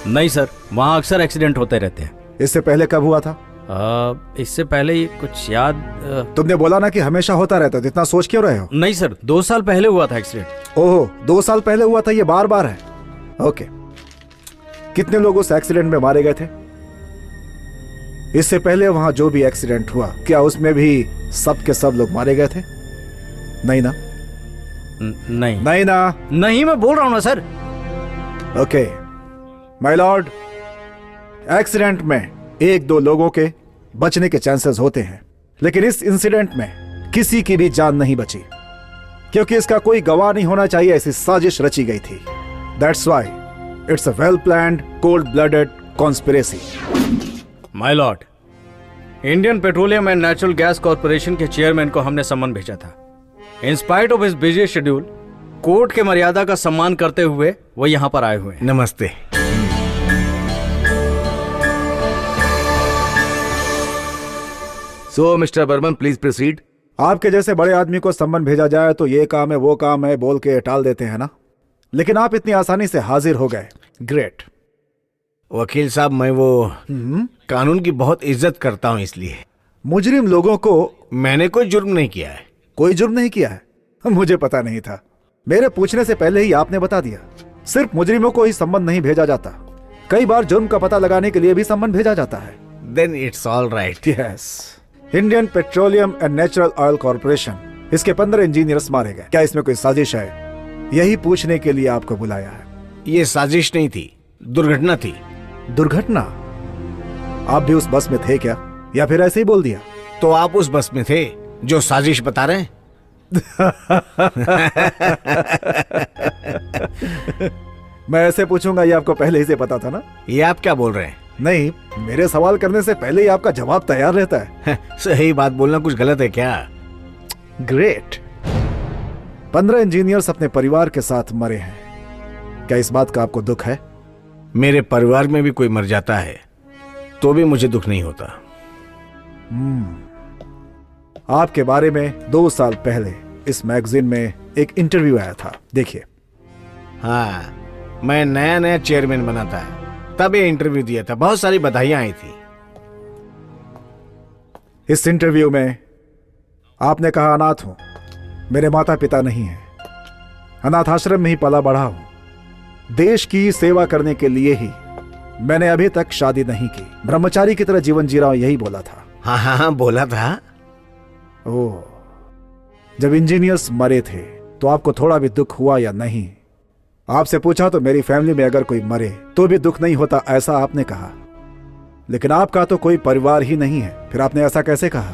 नहीं सर, वहां अक्सर एक्सीडेंट होते रहते हैं। इससे पहले कब हुआ था? इससे पहले ये कुछ याद तुमने बोला ना कि हमेशा होता रहता है, तो इतना सोच क्यों रहे हो? नहीं सर, 2 साल पहले हुआ था एक्सीडेंट। ओहो, 2 साल पहले हुआ था, ये बार बार है। ओके, कितने लोग उस एक्सीडेंट में मारे गए थे? इससे पहले वहां जो भी एक्सीडेंट हुआ, क्या उसमें भी सब के सब लोग मारे गए थे? नहीं ना? नहीं। नहीं ना? नहीं, मैं बोल रहा हूं ना sir. Okay my Lord, accident में 1-2 लोगों के बचने के चांसेस होते हैं, लेकिन इस इंसिडेंट में किसी की भी जान नहीं बची, क्योंकि इसका कोई गवाह नहीं होना चाहिए। ऐसी साजिश रची गई थी। That's why it's a well planned, cold blooded conspiracy. My Lord, Indian petroleum and natural gas corporation के चेयरमैन को हमने सम्मन भेजा था। In spite of his busy schedule, court के मर्यादा का सम्मान करते हुए वो यहाँ पर आए हुए हैं। नमस्ते। सो मिस्टर बर्मन, प्लीज प्रोसीड। आपके जैसे बड़े आदमी को सम्मन भेजा जाए तो ये काम है वो काम है बोल के टाल देते हैं ना, लेकिन आप इतनी आसानी से हाजिर हो गए। ग्रेट। वकील साहब, मैं वो कानून की बहुत इज्जत करता हूं, इसलिए। मुजरिम लोगों को मैंने कोई जुर्म नहीं किया है। कोई जुर्म नहीं किया है? मुझे पता नहीं था। मेरे पूछने से पहले ही आपने बता दिया। सिर्फ मुजरिमों को ही सम्मन नहीं भेजा जाता, कई बार जुर्म का पता लगाने के लिए भी सम्मन भेजा जाता है। Then it's all right. Yes. Indian petroleum and natural oil corporation, इसके 15 इंजीनियर्स मारे गए। क्या इसमें कोई साजिश है? यही पूछने के लिए आपको बुलाया है। ये साजिश नहीं थी, दुर्घटना थी। दुर्घटना? आप भी उस बस में थे क्या, या फिर ऐसे ही बोल दिया? तो आप उस बस में थे जो साजिश बता रहे हैं? मैं ऐसे पूछूंगा, ये आपको पहले ही से पता था ना? ये आप क्या बोल रहे हैं? नहीं, मेरे सवाल करने से पहले ही आपका जवाब तैयार रहता है। सही बात बोलना कुछ गलत है क्या? ग्रेट। 15 इंजीनियर्स अपने परिवार के साथ मरे हैं। क्या इस बात का आपको दुख है? मेरे परिवार में भी कोई मर जाता है तो भी मुझे दुख नहीं होता। आपके बारे में 2 साल पहले इस मैगजीन में एक इंटरव्यू आया था, देखिए। हाँ, मैं नया नया चेयरमैन बना था, तब ये इंटरव्यू दिया था। बहुत सारी बधाइयां आई थी। इस इंटरव्यू में आपने कहा अनाथ हूं, मेरे माता पिता नहीं हैं, अनाथ आश्रम में ही पला बढ़ा हूं, देश की सेवा करने के लिए ही मैंने अभी तक शादी नहीं की, ब्रह्मचारी की तरह जीवन जी रहा हूं, यही बोला था। हाँ हाँ हाँ, बोला था। ओह, जब इंजीनियर्स मरे थे तो आपको थोड़ा भी दुख हुआ या नहीं? आपसे पूछा तो मेरी फैमिली में अगर कोई मरे तो भी दुख नहीं होता, ऐसा आपने कहा। लेकिन आपका तो कोई परिवार ही नहीं है, फिर आपने ऐसा कैसे कहा?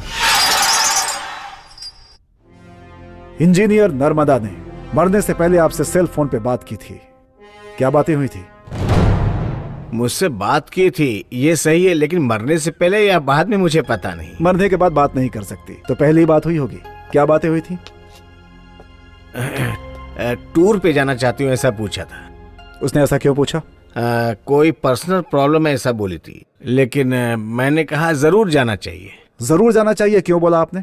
इंजीनियर नर्मदा ने मरने से पहले आपसे सेल फोन पे बात की थी, क्या बातें हुई थी? मुझसे बात की थी, ये सही है, लेकिन मरने से पहले या बाद में मुझे पता नहीं। मरने के बाद बात नहीं कर सकती, तो पहले ही बात हुई होगी। क्या बातें हुई थी? टूर पे जाना चाहती हूँ, ऐसा पूछा था। उसने ऐसा क्यों पूछा? कोई पर्सनल प्रॉब्लम है, ऐसा बोली थी, लेकिन मैंने कहा जरूर जाना चाहिए। जरूर जाना चाहिए, क्यों बोला आपने?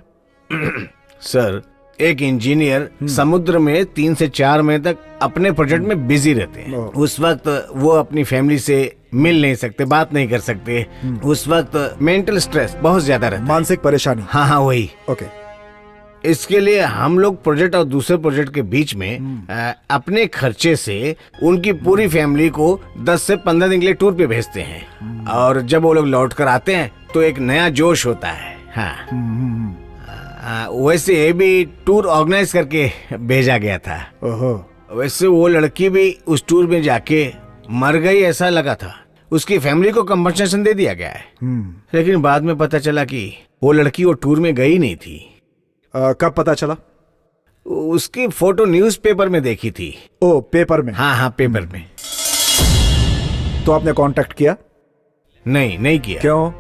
सर, एक इंजीनियर समुद्र में 3 से 4 महीने तक अपने प्रोजेक्ट में बिजी रहते हैं। उस वक्त वो अपनी फैमिली से मिल नहीं सकते, बात नहीं कर सकते। उस वक्त मेंटल स्ट्रेस बहुत ज्यादा रहता है, मानसिक परेशानी। हाँ हाँ, वही। ओके। इसके लिए हम लोग प्रोजेक्ट और दूसरे प्रोजेक्ट के बीच में अपने खर्चे से उनकी पूरी फैमिली को 10 से 15 दिन के लिए टूर पे भेजते हैं, और जब वो लोग लौट कर आते हैं तो एक नया जोश होता है। हाँ, वैसे ये भी टूर ऑर्गेनाइज करके भेजा गया था। ओहो। वैसे वो लड़की भी उस टूर में जाके मर गई, ऐसा लगा था। उसकी फैमिली को कंपनसेशन दे दिया गया है, लेकिन बाद में पता चला कि वो लड़की वो टूर में गई नहीं थी। कब पता चला? उसकी फोटो न्यूज़पेपर में देखी थी। ओ, पेपर में? हाँ हाँ, पेपर में। तो आपने कांटेक्ट किया? नहीं, नहीं किया। क्यों?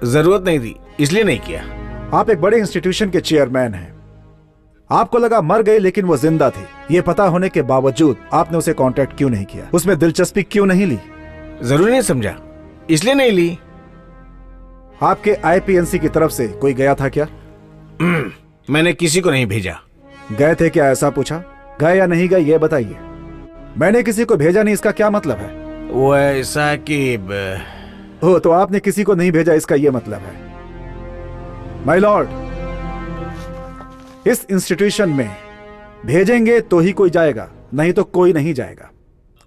जरूरत नहीं थी, इसलिए नहीं किया। आप एक बड़े इंस्टीट्यूशन के चेयरमैन हैं, आपको लगा मर गई लेकिन वो जिंदा थी, ये पता होने के बावजूद आपने उसे कांटेक्ट क्यों नहीं किया? उसमें दिलचस्पी क्यों नहीं ली? जरूरी नहीं समझा, इसलिए नहीं ली। आपके आईपीएनसी की तरफ से कोई गया था क्या? मैंने किसी को नहीं भेजा। गए थे क्या, ऐसा पूछा? गए या नहीं गए ये बताइए। मैंने किसी को भेजा नहीं, इसका क्या मतलब है? वो ऐसा कि हो, तो आपने किसी को नहीं भेजा, इसका ये मतलब है। माय लॉर्ड, इस इंस्टीट्यूशन में भेजेंगे तो ही कोई जाएगा, नहीं तो कोई नहीं जाएगा।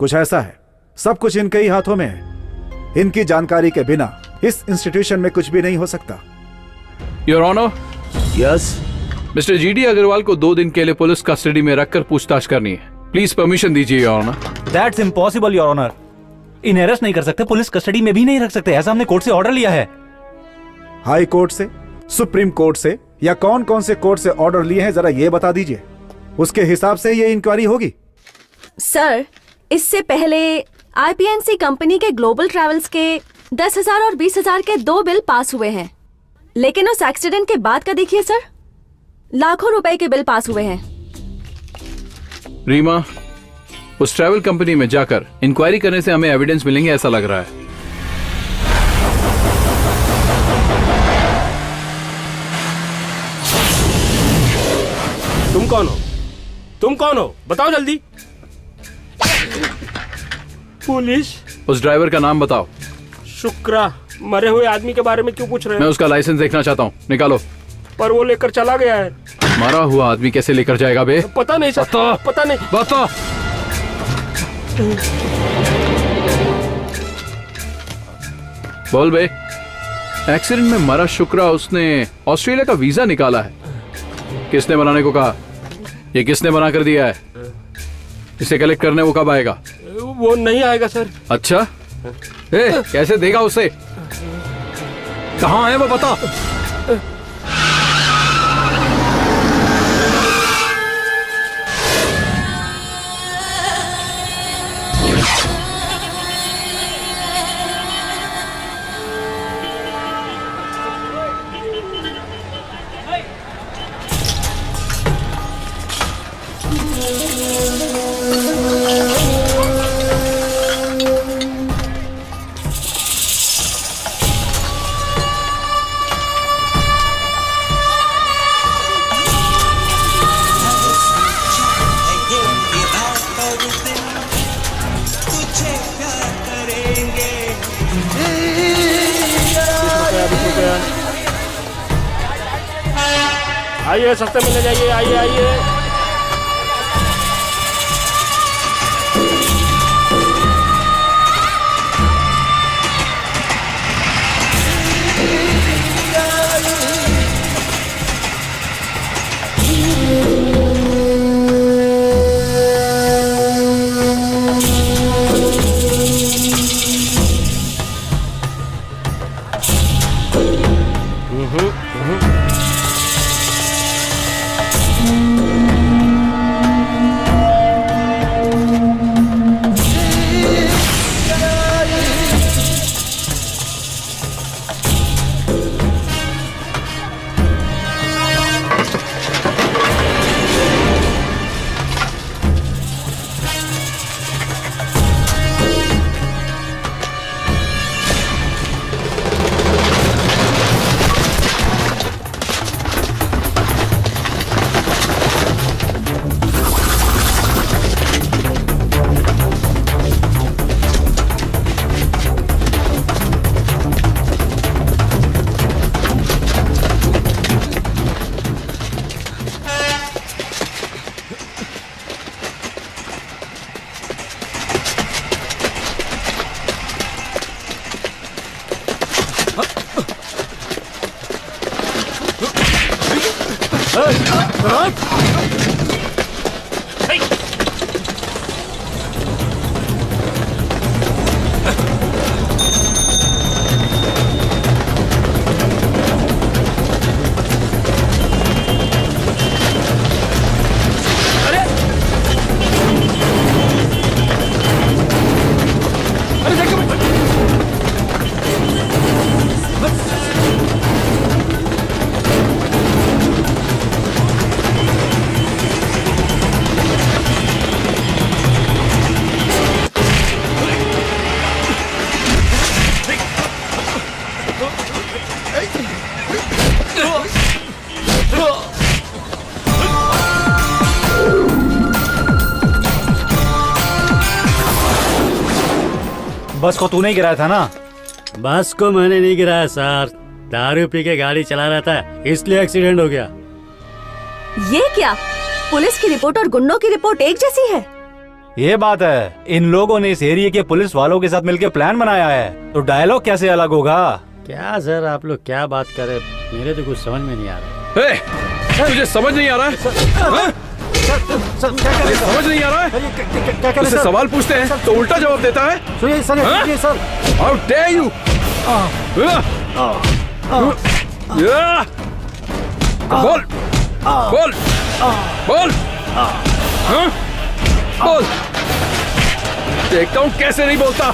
कुछ ऐसा है, सब कुछ इनके ही हाथों में है। इनकी जानकारी के बिना इस इंस्टीट्यूशन में कुछ भी नहीं हो सकता। Your honour. Yes. Mister GD Agarwal को 2 दिन के लिए पुलिस कस्टडी में रखकर पूछताछ करनी है। प्लीज परमिशन दीजिए your honour. That's impossible your honour. इन्हें अरेस्ट नहीं कर सकते, पुलिस कस्टडी में भी नहीं रख सकते, ऐसा हमने कोर्ट से ऑर्डर लिया है। हाई कोर्ट से, सुप्रीम कोर्ट से, या कौन कौन से कोर्ट से ऑर्डर लिए हैं जरा ये बता दीजिए, उसके हिसाब से ये इंक्वायरी होगी। सर, इससे पहले आईपीएनसी कंपनी के ग्लोबल ट्रैवल्स के 10,000 और 20,000 के 2 बिल पास हुए हैं, लेकिन उस एक्सीडेंट के बाद का देखिए सर, लाखों रुपए के बिल पास हुए हैं। रीमा, उस ट्रैवल कंपनी में जाकर इंक्वायरी करने से हमें एविडेंस मिलेंगे, ऐसा लग रहा है। तुम कौन हो? तुम कौन हो? बताओ जल्दी। पुलिस। उस ड्राइवर का नाम बताओ। शुक्रा। मरे हुए आदमी के बारे में क्यों पूछ रहे मैं हैं? उसका लाइसेंस देखना चाहता हूँ, निकालो। पर वो लेकर चला गया है। मरा हुआ आदमी कैसे लेकर जाएगा बे? पता नहीं सर, पता नहीं। बता। बोल बे। एक्सीडेंट में मरा शुक्रा, उसने ऑस्ट्रेलिया का वीजा निकाला है। किसने बनाने को कहा? ये किसने बना कर दिया है? इसे कलेक्ट करने वो कब आएगा? वो नहीं आएगा सर। अच्छा, कैसे देगा उसे? कहाँ है वो, बता। आइए सस्ते में ले जाइए, आइए आइए। बस को तूने गिराया था ना? बस को मैंने नहीं गिराया सर, दारू पी के गाड़ी चला रहा था इसलिए एक्सीडेंट हो गया। ये क्या, पुलिस की रिपोर्ट और गुंडों की रिपोर्ट एक जैसी है? ये बात है, इन लोगों ने इस एरिया के पुलिस वालों के साथ मिलकर प्लान बनाया है, तो डायलॉग कैसे अलग होगा? क्या सर आप लोग क्या बात कर रहे, मेरे तो कुछ समझ में नहीं आ रहा। तुझे समझ नहीं आ रहा है? समझ नहीं आ रहा है? उससे सवाल पूछते हैं तो उल्टा जवाब देता है। सुनिए सर, सुनिए सर। How dare you? बोल, बोल, बोल, बोल। देखता हूँ कैसे नहीं बोलता।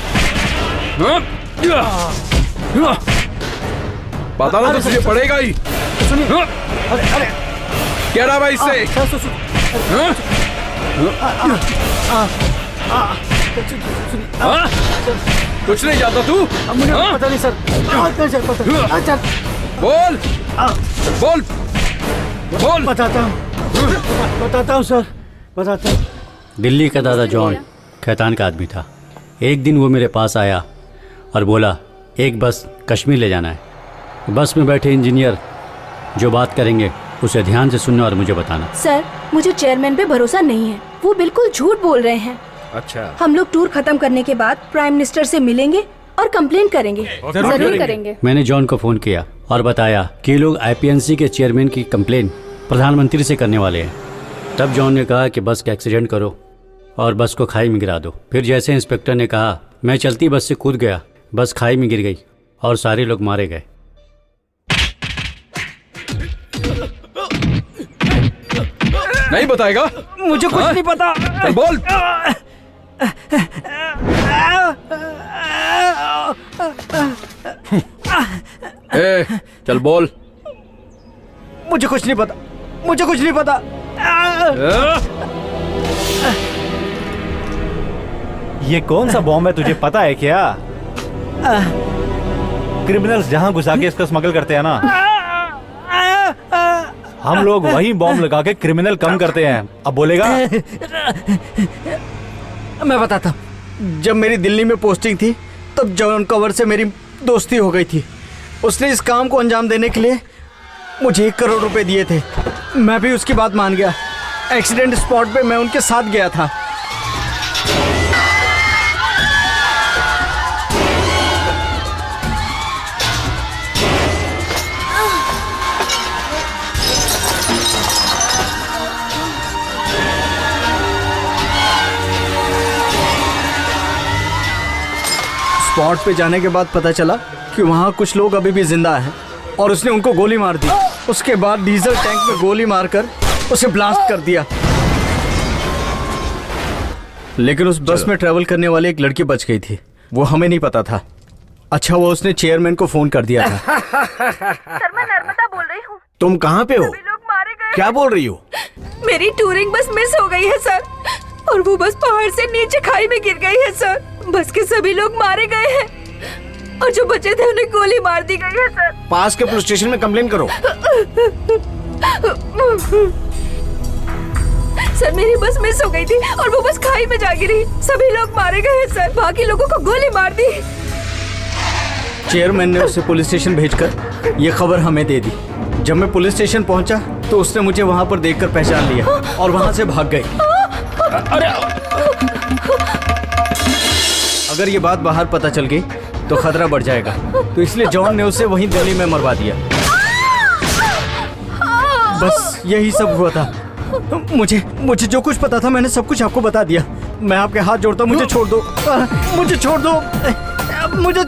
बताना तो तुझे पड़ेगा ही। क्या रहा भाई इससे? कुछ नहीं जाता तू? मुझे पता नहीं सर। बोल, बोल, बोल। बताता हूँ सर, बताता हूँ। दिल्ली का दादा जॉन खैतान का आदमी था। एक दिन वो मेरे पास आया और बोला एक बस कश्मीर ले जाना है। बस में बैठे इंजीनियर जो बात करेंगे उसे ध्यान से सुनना और मुझे बताना। सर मुझे चेयरमैन पे भरोसा नहीं है, वो बिल्कुल झूठ बोल रहे हैं। अच्छा, हम लोग टूर खत्म करने के बाद प्राइम मिनिस्टर से मिलेंगे और कंप्लेंट करेंगे। जरूर करेंगे। मैंने जॉन को फोन किया और बताया कि लोग आईपीएनसी के चेयरमैन की कंप्लेन प्रधानमंत्री से करने वाले हैं। तब जॉन ने कहा कि बस का एक्सीडेंट करो और बस को खाई में गिरा दो। फिर जैसे इंस्पेक्टर ने कहा मैं चलती बस से कूद गया, बस खाई में गिर गई और सारे लोग मारे गए। नहीं बताएगा? मुझे कुछ नहीं पता। चल बोल। ए, चल बोल। मुझे कुछ नहीं पता, मुझे कुछ नहीं पता। ये कौन सा बॉम्ब है तुझे पता है क्या? क्रिमिनल्स जहाँ घुसा के इसका स्मगल करते हैं ना, हम लोग वही बॉम्ब लगा के क्रिमिनल कम करते हैं। अब बोलेगा? मैं बताता हूँ। जब मेरी दिल्ली में पोस्टिंग थी तब जॉन कवर से मेरी दोस्ती हो गई थी। उसने इस काम को अंजाम देने के लिए मुझे 1 करोड़ रुपए दिए थे। मैं भी उसकी बात मान गया। एक्सीडेंट स्पॉट पे मैं उनके साथ गया था। स्पॉट पे जाने के बाद पता चला कि वहाँ कुछ लोग अभी भी जिंदा हैं और उसने उनको गोली मार दी। उसके बाद डीजल टैंक में गोली मारकर उसे ब्लास्ट कर दिया। लेकिन उस बस में ट्रैवल करने वाली एक लड़की बच गई थी, वो हमें नहीं पता था। अच्छा वो उसने चेयरमैन को फोन कर दिया था। सर मैं नर्मदा बोल रही हूँ। तुम कहाँ पे हो? लोग मारे गए। क्या बोल रही हो? मेरी टूरिंग बस मिस हो गई है सर, और वो बस पहाड़ से नीचे खाई में गिर गई है सर। बस के सभी लोग मारे गए हैं और जो बचे थे उन्हें गोली मार दी गई है सर। पास के पुलिस स्टेशन में कंप्लेन करो। सर मेरी बस मिस हो गई थी और वो बस खाई में जा गिरी। सभी लोग मारे गए हैं सर, बाकी लोगों को गोली मार दी। चेयरमैन ने उसे पुलिस स्टेशन भेजकर ये खबर हमें दे दी। जब मैं पुलिस स्टेशन पहुंचा तो उसने मुझे वहां पर देखकर पहचान लिया और वहां से भाग गई। अरे अगर ये बात बाहर पता चल गई तो खतरा बढ़ जाएगा, तो इसलिए जॉन ने उसे वहीं गली में मरवा दिया। बस यही सब हुआ था। मुझे जो कुछ पता था मैंने सब कुछ आपको बता दिया। मैं आपके हाथ जोड़ता हूँ, मुझे छोड़ दो, मुझे छोड़ दो, मुझे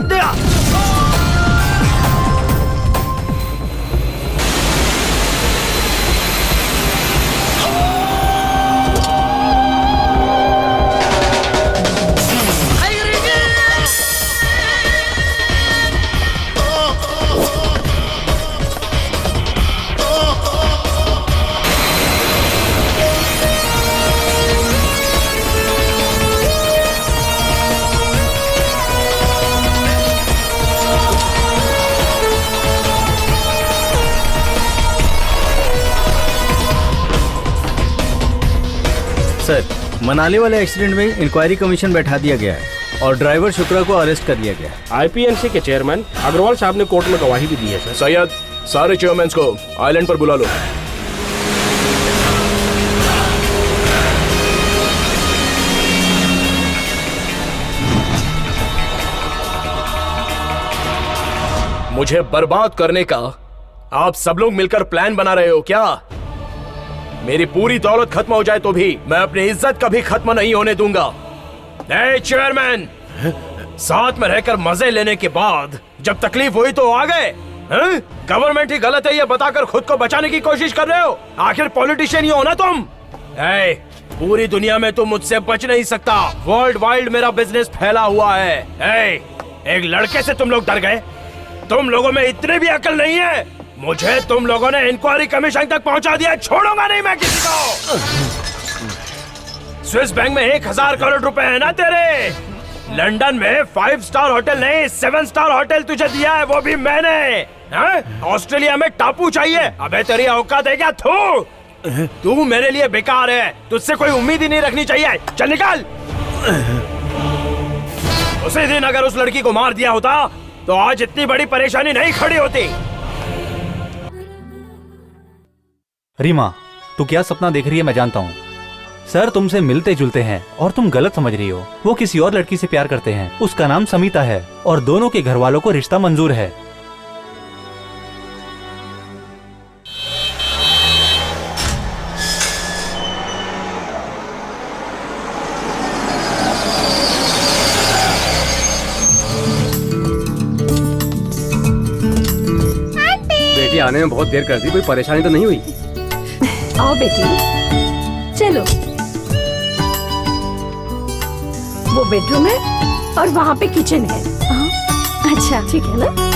सर, मनाली वाले एक्सीडेंट में इंक्वायरी कमीशन बैठा दिया गया है और ड्राइवर शुक्ला को अरेस्ट कर लिया गया है। आईपीएनसी के चेयरमैन अग्रवाल साहब ने कोर्ट में गवाही भी दी है सर। सैयद, सारे चेयरमैन को आइलैंड पर बुला लो। मुझे बर्बाद करने का आप सब लोग मिलकर प्लान बना रहे हो क्या? मेरी पूरी दौलत खत्म हो जाए तो भी मैं अपनी इज्जत कभी खत्म नहीं होने दूंगा। ए चेयरमैन, साथ में रहकर मजे लेने के बाद जब तकलीफ हुई तो आ गए। गवर्नमेंट ही गलत है ये बताकर खुद को बचाने की कोशिश कर रहे हो। आखिर पॉलिटिशियन ही हो ना तुम। पूरी दुनिया में तुम मुझसे बच नहीं सकता। वर्ल्ड वाइड मेरा बिजनेस फैला हुआ है। एक लड़के से तुम लोग डर गए? तुम लोगों में इतनी भी अकल नहीं है। मुझे तुम लोगों ने इंक्वायरी कमीशन तक पहुंचा दिया, छोड़ूंगा नहीं मैं किसी को। स्विस बैंक में 1000 करोड़ रुपए है ना तेरे। लंदन में 5 स्टार होटल नहीं 7 स्टार होटल तुझे दिया है, वो भी मैंने। ऑस्ट्रेलिया में टापू चाहिए, अबे तेरी औकात है क्या? तू मेरे लिए बेकार है, तुझसे कोई उम्मीद ही नहीं रखनी चाहिए। चल निकल। उसी दिन अगर उस लड़की को मार दिया होता तो आज इतनी बड़ी परेशानी नहीं खड़ी होती। रीमा, तू क्या सपना देख रही है मैं जानता हूँ। सर तुमसे मिलते जुलते हैं और तुम गलत समझ रही हो। वो किसी और लड़की से प्यार करते हैं, उसका नाम समीता है और दोनों के घर वालों को रिश्ता मंजूर है। बेटी आने में बहुत देर कर दी, कोई परेशानी तो नहीं हुई? आओ बेटी, चलो। वो बेडरूम है और वहाँ पे किचन है। अच्छा ठीक है ना?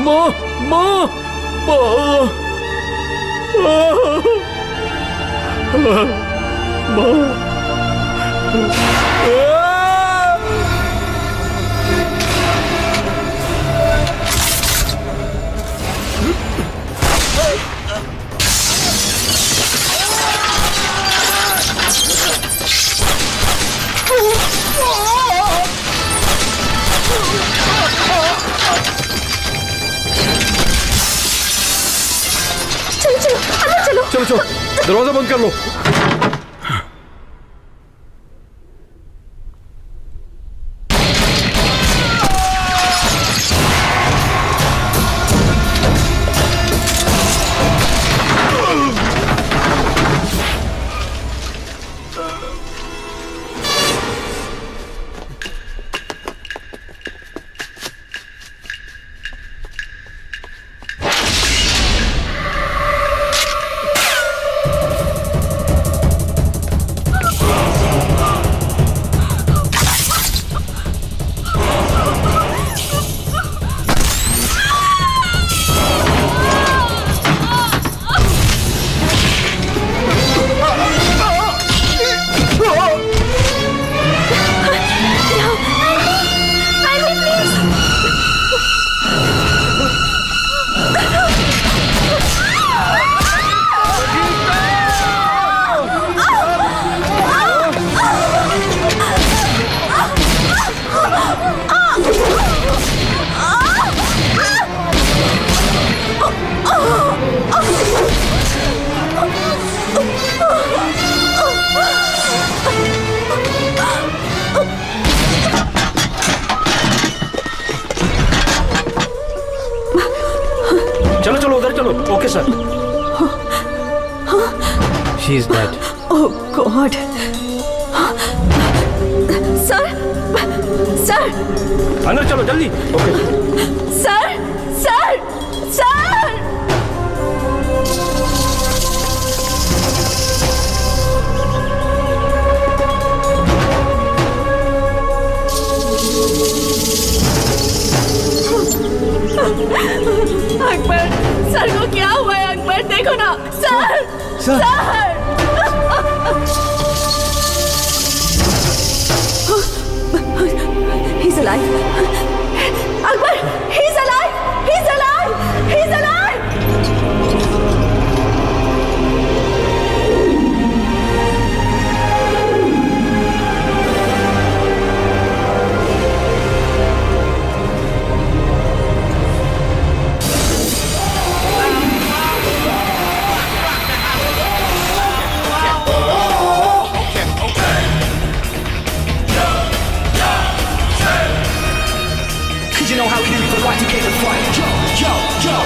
माँ माँ माँ चलो चलो दरवाजा बंद कर लो। चलो चलो उधर चलो। Okay sir. She is dead. Oh God. Sir sir अंदर चलो जल्दी। Okay sir sir sir Akbar, sir को क्या हुआ है अकबर? देखो ना sir sir He's alive. Akbar, he's alive. He's alive. He's alive. You know how we do the right to get the fight. Yo, yo, yo.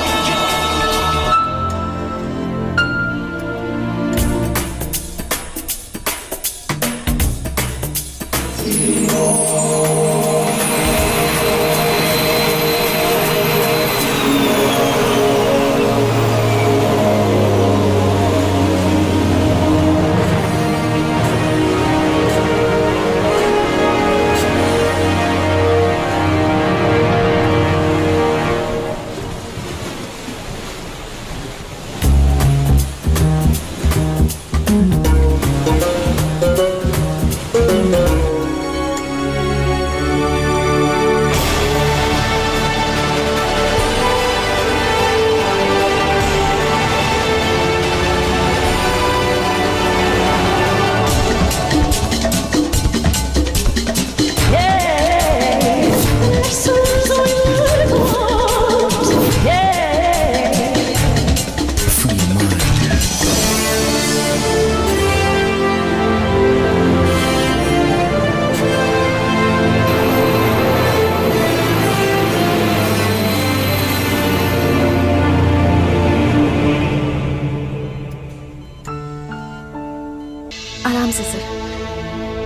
आराम से सर।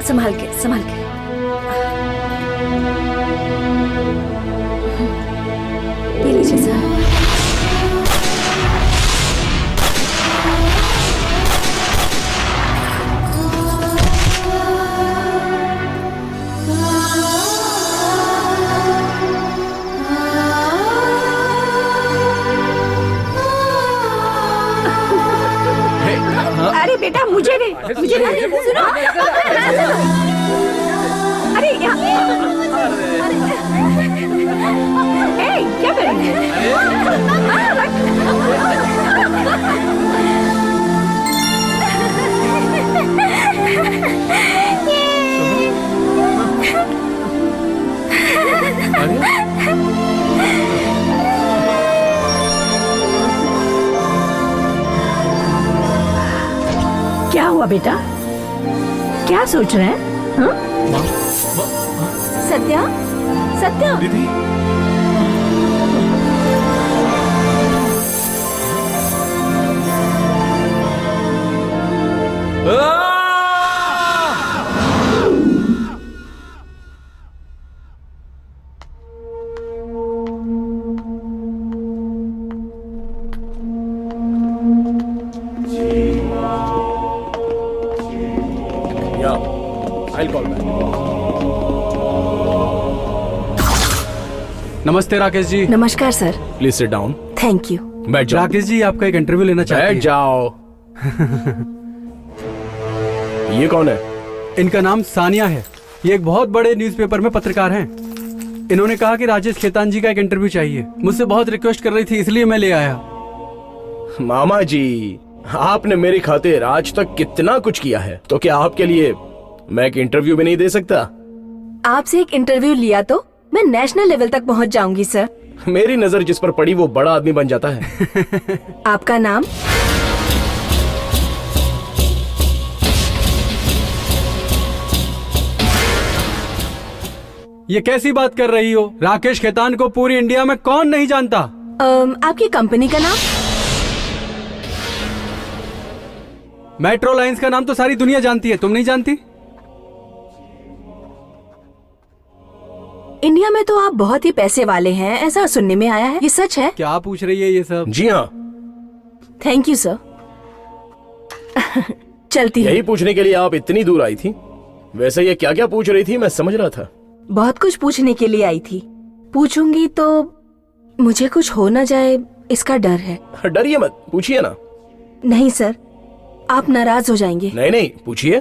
संभाल के संभाल के। ये लीजिए सर। अरे बेटा मुझे नहीं, मुझे नहीं, सुनो। अरे क्या करेंगे? क्या हुआ बेटा? क्या सोच रहे हैं? हाँ? सत्या, सत्या दीदी नमस्ते राकेश जी। नमस्कार sir. Please sit down. Thank you. बैठ जाओ। राकेश जी आपका एक इंटरव्यू लेना चाहते हैं। बैठ जाओ। ये कौन है? इनका नाम सानिया है। ये एक बहुत बड़े न्यूज़पेपर में पत्रकार हैं। इन्होंने कहा कि राजेश खेतान जी का एक इंटरव्यू चाहिए। मुझसे बहुत रिक्वेस्ट कर रही थी, इसलिए मैं ले आया। मामा जी, आपने मेरी खातिर आज तक कितना कुछ किया है, तो क्या आपके लिए मैं एक इंटरव्यू भी नहीं दे सकता? आपसे एक इंटरव्यू लिया तो मैं नेशनल लेवल तक पहुंच जाऊंगी सर। मेरी नजर जिस पर पड़ी वो बड़ा आदमी बन जाता है। आपका नाम? ये कैसी बात कर रही हो? राकेश खेतान को पूरी इंडिया में कौन नहीं जानता? आपकी कंपनी का नाम? मेट्रो लाइंस का नाम तो सारी दुनिया जानती है, तुम नहीं जानती? इंडिया में तो आप बहुत ही पैसे वाले हैं, ऐसा सुनने में आया है। ये सच है? क्या पूछ रही है ये सब? जी हाँ। Thank you sir. चलती यही पूछने के लिए आप इतनी दूर आई थी? वैसे ये क्या क्या पूछ रही थी, मैं समझ रहा था। बहुत कुछ पूछने के लिए आई थी। पूछूंगी तो मुझे कुछ हो ना जाए, इसका डर है। डरिए मत, पूछिए ना। नहीं सर, आप नाराज हो जाएंगे। नहीं नहीं, पूछिए।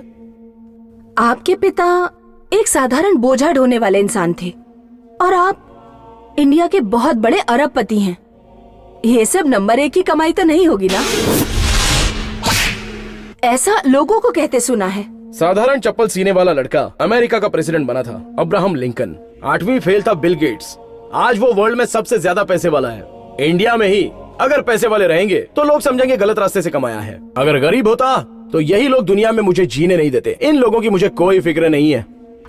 आपके पिता एक साधारण बोझा ढोने वाले इंसान थे और आप इंडिया के बहुत बड़े अरबपति हैं। ये सब नंबर 1 की कमाई तो नहीं होगी ना? ऐसा लोगों को कहते सुना है। साधारण चप्पल सीने वाला लड़का अमेरिका का प्रेसिडेंट बना था, अब्राहम लिंकन। 8वीं फेल था बिल गेट्स। आज वो वर्ल्ड में सबसे ज्यादा पैसे वाला है। इंडिया में ही अगर पैसे वाले रहेंगे तो लोग समझेंगे गलत रास्ते से कमाया है। अगर गरीब होता तो यही लोग दुनिया में मुझे जीने नहीं देते। इन लोगों की मुझे कोई फिक्र नहीं है।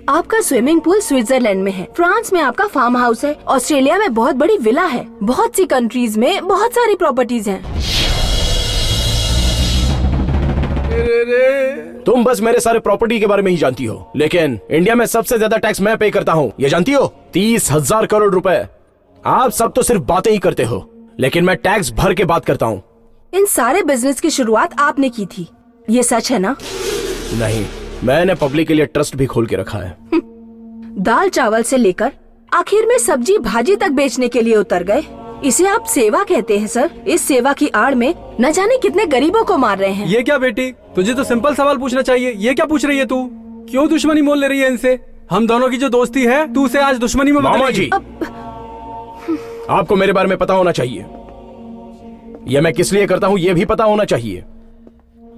आपका स्विमिंग पूल स्विट्जरलैंड में है, फ्रांस में आपका फार्म हाउस है, ऑस्ट्रेलिया में बहुत बड़ी विला है, बहुत सी कंट्रीज में बहुत सारी प्रॉपर्टीज हैं। तुम बस मेरे सारे प्रॉपर्टी के बारे में ही जानती हो, लेकिन इंडिया में सबसे ज्यादा टैक्स मैं पे करता हूँ, ये जानती हो? 30,000 करोड़ रुपए। आप सब तो सिर्फ बातें ही करते हो, लेकिन मैं टैक्स भर के बात करता हूँ। इन सारे बिजनेस की शुरुआत आपने की थी, ये सच है ना? नहीं, मैंने पब्लिक के लिए ट्रस्ट भी खोल के रखा है। दाल चावल से लेकर आखिर में सब्जी भाजी तक बेचने के लिए उतर गए। इसे आप सेवा कहते हैं सर? इस सेवा की आड़ में न जाने कितने गरीबों को मार रहे हैं। ये क्या बेटी, तुझे तो सिंपल सवाल पूछना चाहिए। ये क्या पूछ रही है तू? क्यों दुश्मनी मोल ले रही है इनसे? हम दोनों की जो दोस्ती है, तू उसे आज दुश्मनी में मामा जी, आपको मेरे बारे में पता होना चाहिए। यह मैं किस लिए करता हूँ ये भी पता होना चाहिए।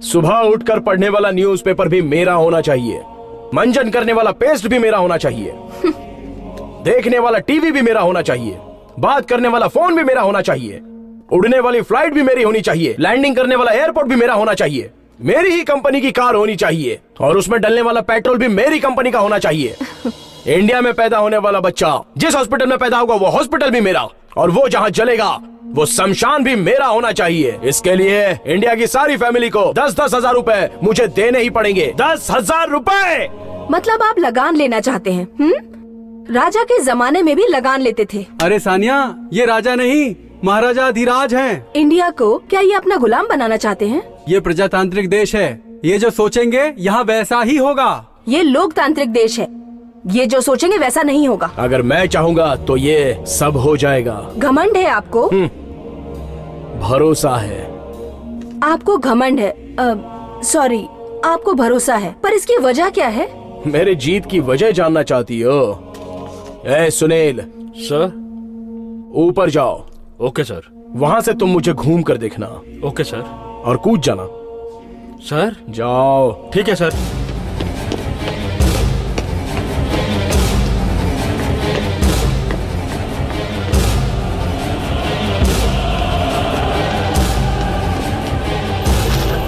सुबह उठकर पढ़ने वाला न्यूज़पेपर भी मेरा होना चाहिए, मंजन करने वाला पेस्ट भी मेरा होना चाहिए, देखने वाला टीवी भी मेरा होना चाहिए, बात करने वाला फोन भी मेरा होना चाहिए, उड़ने वाली फ्लाइट भी मेरी होनी चाहिए, लैंडिंग करने वाला एयरपोर्ट भी मेरा होना चाहिए, मेरी ही कंपनी की कार होनी चाहिए, और उसमें डलने वाला पेट्रोल भी मेरी कंपनी का होना चाहिए। इंडिया में पैदा होने वाला बच्चा जिस हॉस्पिटल में पैदा होगा वो हॉस्पिटल भी मेरा, और वो जहां जलेगा वो शमशान भी मेरा होना चाहिए। इसके लिए इंडिया की सारी फैमिली को 10-10 हजार रुपए मुझे देने ही पड़ेंगे। 10,000 रुपए। मतलब आप लगान लेना चाहते हैं? राजा के जमाने में भी लगान लेते थे। अरे सानिया, ये राजा नहीं, महाराजा धीराज हैं। इंडिया को क्या ये अपना गुलाम बनाना चाहते हैं? ये प्रजातांत्रिक देश है, ये जो सोचेंगे यहाँ वैसा ही होगा। ये लोकतांत्रिक देश है, ये जो सोचेंगे वैसा नहीं होगा। अगर मैं चाहूंगा तो ये सब हो जाएगा। घमंड है आपको? भरोसा है। आपको घमंड है, सॉरी, आपको भरोसा है, पर इसकी वजह क्या है? मेरे जीत की वजह जानना चाहती हो? ए सुनील। सर। ऊपर जाओ। Okay sir. वहां से तुम मुझे घूम कर देखना। Okay sir. और कूद जाना। सर। जाओ। ठीक है सर।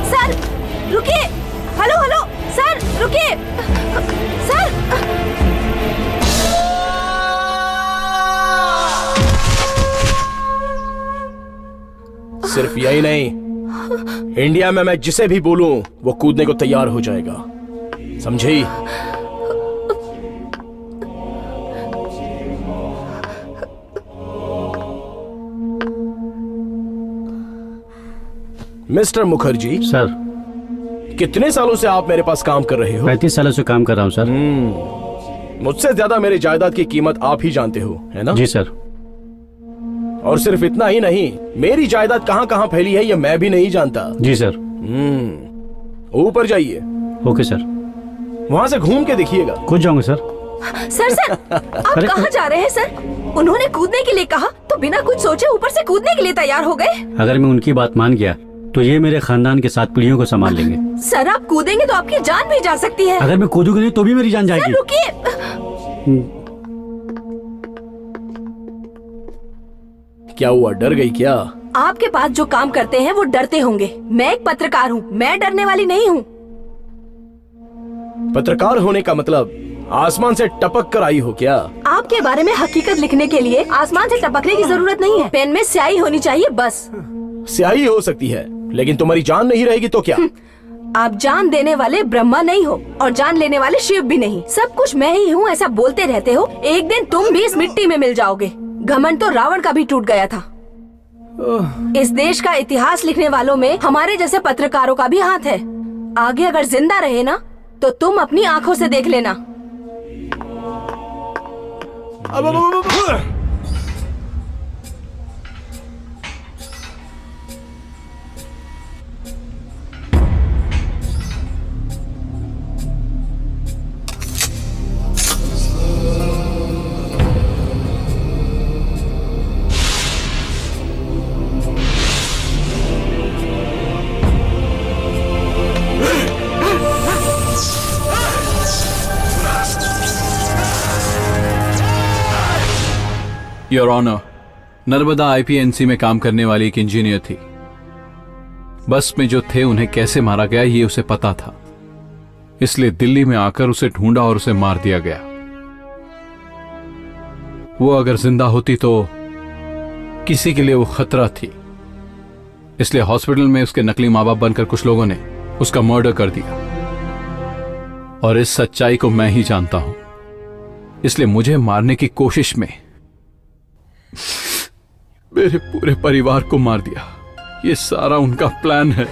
सर रुकिए, हेलो हेलो, सर रुकिए, सर। सिर्फ यही नहीं, इंडिया में मैं जिसे भी बोलूं वो कूदने को तैयार हो जाएगा, समझी? मिस्टर मुखर्जी। सर। कितने सालों से आप मेरे पास काम कर रहे हो? 35 सालों से काम कर रहा हूँ सर। मुझसे ज्यादा मेरे जायदाद की कीमत आप ही जानते हो, है ना? जी सर। और सिर्फ इतना ही नहीं, मेरी जायदाद कहाँ कहाँ फैली है ये मैं भी नहीं जानता। जी सर। ऊपर जाइए। Okay sir. वहाँ से घूम के देखिएगा। कूद जाऊंगा सर। सर आप कहाँ जा रहे हैं सर? उन्होंने कूदने के लिए कहा तो बिना कुछ सोचे ऊपर से कूदने के लिए तैयार हो गए। अगर मैं उनकी बात मान गया तो ये मेरे खानदान के 7 पीढ़ियों को संभाल लेंगे। सर आप कूदेंगे तो आपकी जान भी जा सकती है। अगर मैं कूदूंगा नहीं तो भी मेरी जान जाएगी। सर रुकिए। क्या हुआ, डर गई क्या? आपके पास जो काम करते हैं वो डरते होंगे, मैं एक पत्रकार हूँ, मैं डरने वाली नहीं हूँ। पत्रकार होने का मतलब आसमान से टपक कर आई हो क्या? आपके बारे में हकीकत लिखने के लिए आसमान से टपकने की जरूरत नहीं है, पेन में स्याही होनी चाहिए बस। स्याही हो सकती है लेकिन तुम्हारी जान नहीं रहेगी तो क्या? आप जान देने वाले ब्रह्मा नहीं हो और जान लेने वाले शिव भी नहीं, सब कुछ मैं ही हूँ ऐसा बोलते रहते हो, एक दिन तुम भी इस मिट्टी में मिल जाओगे। घमंड तो रावण का भी टूट गया था। इस देश का इतिहास लिखने वालों में हमारे जैसे पत्रकारों का भी हाथ है। आगे अगर जिंदा रहे ना तो तुम अपनी आंखों से देख लेना। योर ऑनर, नर्मदा आईपीएनसी में काम करने वाली एक इंजीनियर थी। बस में जो थे उन्हें कैसे मारा गया ये उसे पता था, इसलिए दिल्ली में आकर उसे ढूंढा और उसे मार दिया गया। वो अगर जिंदा होती तो किसी के लिए वो खतरा थी, इसलिए हॉस्पिटल में उसके नकली माँ बाप बनकर कुछ लोगों ने उसका मर्डर कर दिया। और इस सच्चाई को मैं ही जानता हूं, इसलिए मुझे मारने की कोशिश में मेरे पूरे परिवार को मार दिया। ये सारा उनका प्लान है।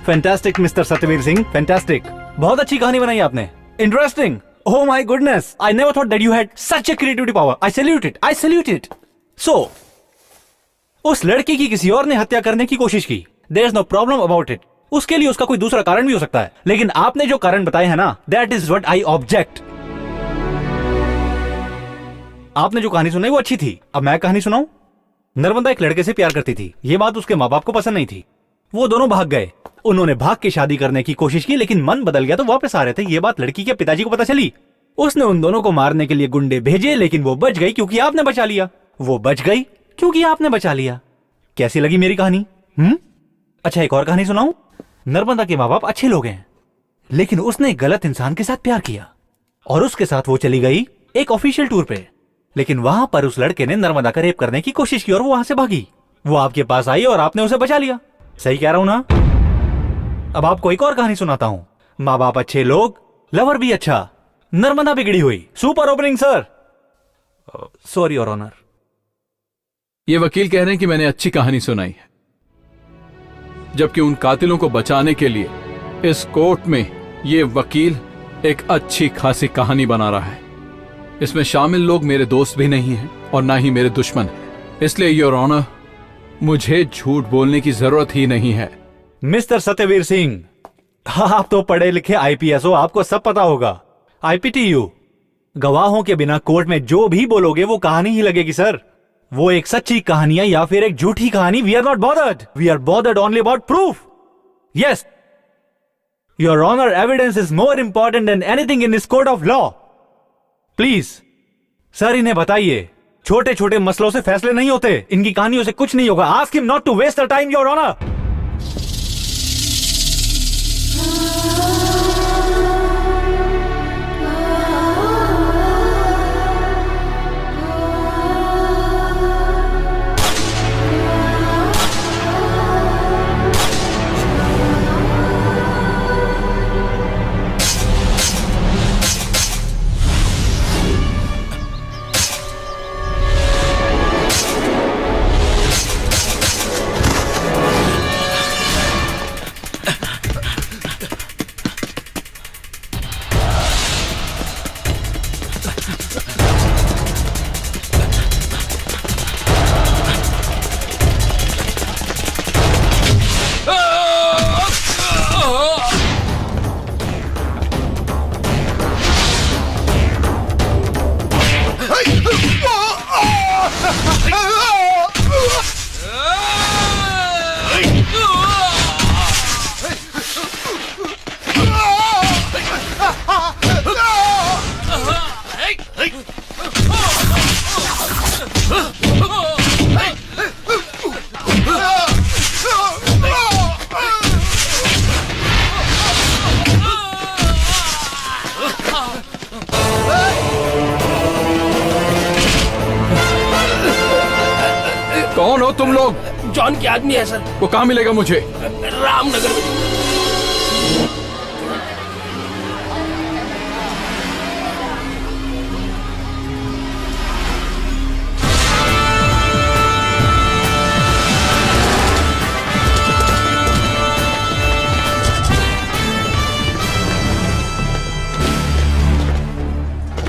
Fantastic mister Satyaveer Singh, fantastic. बहुत अच्छी कहानी बनाई आपने, interesting. Oh my goodness, I never thought that you had such a creativity power. I salute it, I salute it. So उस लड़की की किसी और ने हत्या करने की कोशिश की, there is no problem about it. उसके लिए उसका कोई दूसरा कारण भी हो सकता है, लेकिन आपने जो कारण बताए हैं ना, that is what I object. आपने जो कहानी सुनाई वो अच्छी थी, अब मैं कहानी सुनाऊं। नर्मदा एक लड़के से प्यार करती थी, ये बात उसके माँ बाप को पसंद नहीं थी। वो दोनों भाग गए, उन्होंने भाग के शादी करने की कोशिश की, लेकिन मन बदल गया तो वापस आ रहे थे। ये बात लड़की के पिताजी को पता चली, उसने उन दोनों को मारने के लिए गुंडे भेजे, लेकिन वो बच गई क्योंकि आपने बचा लिया। वो बच गई क्योंकि आपने बचा लिया। कैसी लगी मेरी कहानी? अच्छा, एक और कहानी सुनाऊं। नर्मदा के माँ बाप अच्छे लोग हैं, लेकिन उसने गलत इंसान के साथ प्यार किया और उसके साथ वो चली गई एक ऑफिशियल टूर पे, लेकिन वहां पर उस लड़के ने नर्मदा का रेप करने की कोशिश की और वो वहां से भागी। वो आपके पास आई और आपने उसे बचा लिया। सही कह रहा हूं ना? अब आपको एक और कहानी सुनाता हूं। माँ बाप अच्छे लोग, लवर भी अच्छा, नर्मदा बिगड़ी हुई। Super opening sir. Sorry your honour. ये वकील कह रहे हैं कि मैंने अच्छी कहानी सुनाई है, जबकि उन कातिलों को बचाने के लिए इस कोर्ट में ये वकील एक अच्छी खासी कहानी बना रहा है। इसमें शामिल लोग मेरे दोस्त भी नहीं हैं और ना ही मेरे दुश्मन हैं। इसलिए योर ऑनर, मुझे झूठ बोलने की जरूरत ही नहीं है। मिस्टर सत्यवीर सिंह, आप तो पढ़े लिखे आईपीएस हो, आपको सब पता होगा। आईपीटीयू, गवाहों के बिना कोर्ट में जो भी बोलोगे वो कहानी ही लगेगी सर। वो एक सच्ची कहानी है या फिर एक झूठी कहानी, we are not bothered. We are bothered only about proof. Yes your honour, evidence is more important than anything in this court of law. Please sir इन्हें बताइए, छोटे छोटे मसलों से फैसले नहीं होते, इनकी कहानियों से कुछ नहीं होगा। Ask him not to waste the time your honour. कौन हो तुम लोग? जॉन के आदमी है सर। वो कहाँ मिलेगा मुझे? रामनगर में।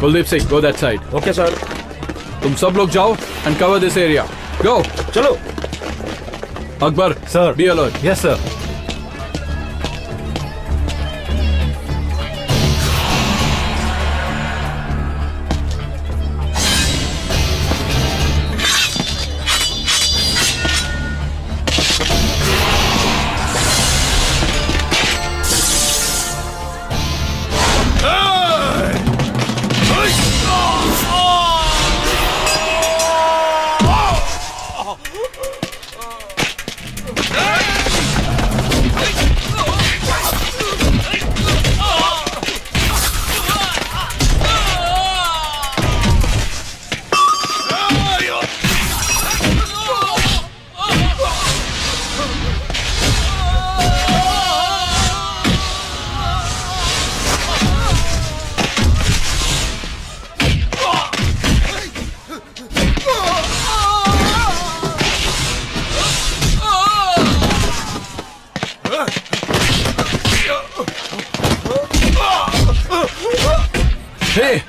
Kuldeep Singh, go that side. Okay sir. तुम सब लोग जाओ एंड कवर दिस एरिया। गो। चलो। Akbar sir, be alert. Yes sir.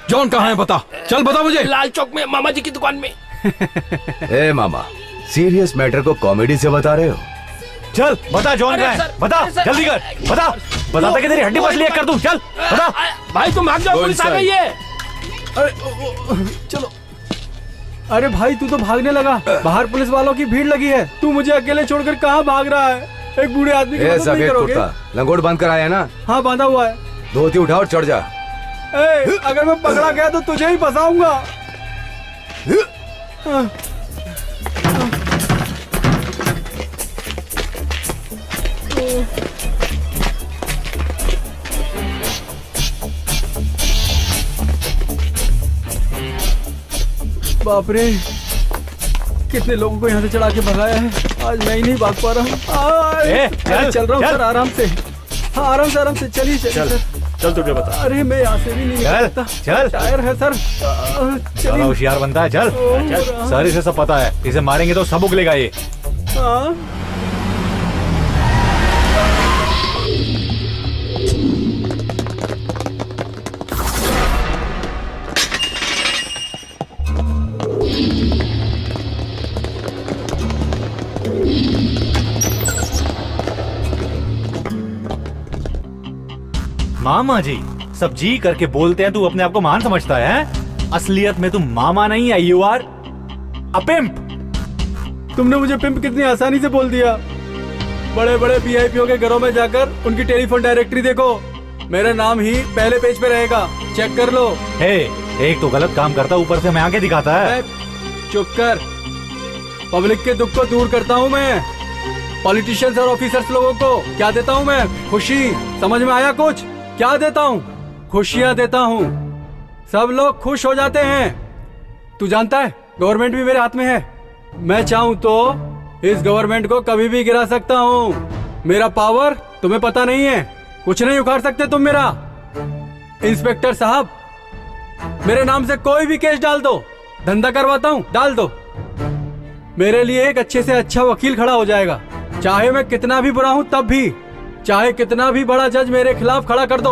John कहाँ है? बता, चल बता मुझे। लाल चौक में मामा जी की दुकान में। ए मामा, सीरियस मैटर को कॉमेडी से बता रहे हो? चल बता जॉन कहाँ है, बता जल्दी कर, बता। बताता कि तेरी हड्डी पसली कर दूं। चल बता। भाई तुम भाग जाओ, पुलिस आ गई है। अरे चलो। अरे भाई तू तो भागने लगा, बाहर पुलिस वालों की भीड़ लगी है, तू मुझे अकेले छोड़कर कहाँ भाग रहा है? एक बूढ़े आदमी की मदद नहीं करोगे? लंगोट बांध कर आया ना? हाँ बांधा हुआ है। धोती उठा और चढ़ जा। अगर मैं पकड़ा गया तो तुझे ही फंसाऊंगा। बाप रे, कितने लोगों को यहाँ से चढ़ा के भगाया है। आज मैं ही नहीं भाग पा रहा हूँ। चल रहा हूँ सर, आराम से। हाँ आराम से चलिए चल चल तुझे बता। अरे मैं यहाँ से भी नहीं चल, निकल सकता। चल। टायर है सर। ज्यादा होशियार बनता है, चल। सर इसे सब पता है, इसे मारेंगे तो सब उगलेगा ये। हाँ। मामा जी सब जी करके बोलते हैं, तू अपने आप को महान समझता है? असलियत में तुम मामा नहीं है, यू आर अ पिम्प। तुमने मुझे पिंप कितनी आसानी से बोल दिया। बड़े बड़े वीआईपीओ के घरों में जाकर उनकी टेलीफोन डायरेक्टरी देखो, मेरा नाम ही पहले पेज पे रहेगा, चेक कर लो। हे, एक तो गलत काम करता, ऊपर से मैं आगे दिखाता है। चुप कर, पब्लिक के दुख को दूर करता हूँ मैं। पॉलिटिशियंस और ऑफिसर्स लोगों को क्या देता हूँ मैं? खुशी। समझ में आया कुछ? क्या देता हूँ? खुशियाँ देता हूँ, सब लोग खुश हो जाते हैं। तू जानता है गवर्नमेंट भी मेरे हाथ में है, मैं चाहूँ तो इस गवर्नमेंट को कभी भी गिरा सकता हूँ। मेरा पावर तुम्हें पता नहीं है, कुछ नहीं उखाड़ सकते तुम मेरा। इंस्पेक्टर साहब, मेरे नाम से कोई भी केस डाल दो, धंधा करवाता हूँ, डाल दो। मेरे लिए एक अच्छे से अच्छा वकील खड़ा हो जाएगा, चाहे मैं कितना भी बुरा हूँ तब भी, चाहे कितना भी बड़ा जज मेरे खिलाफ खड़ा कर दो,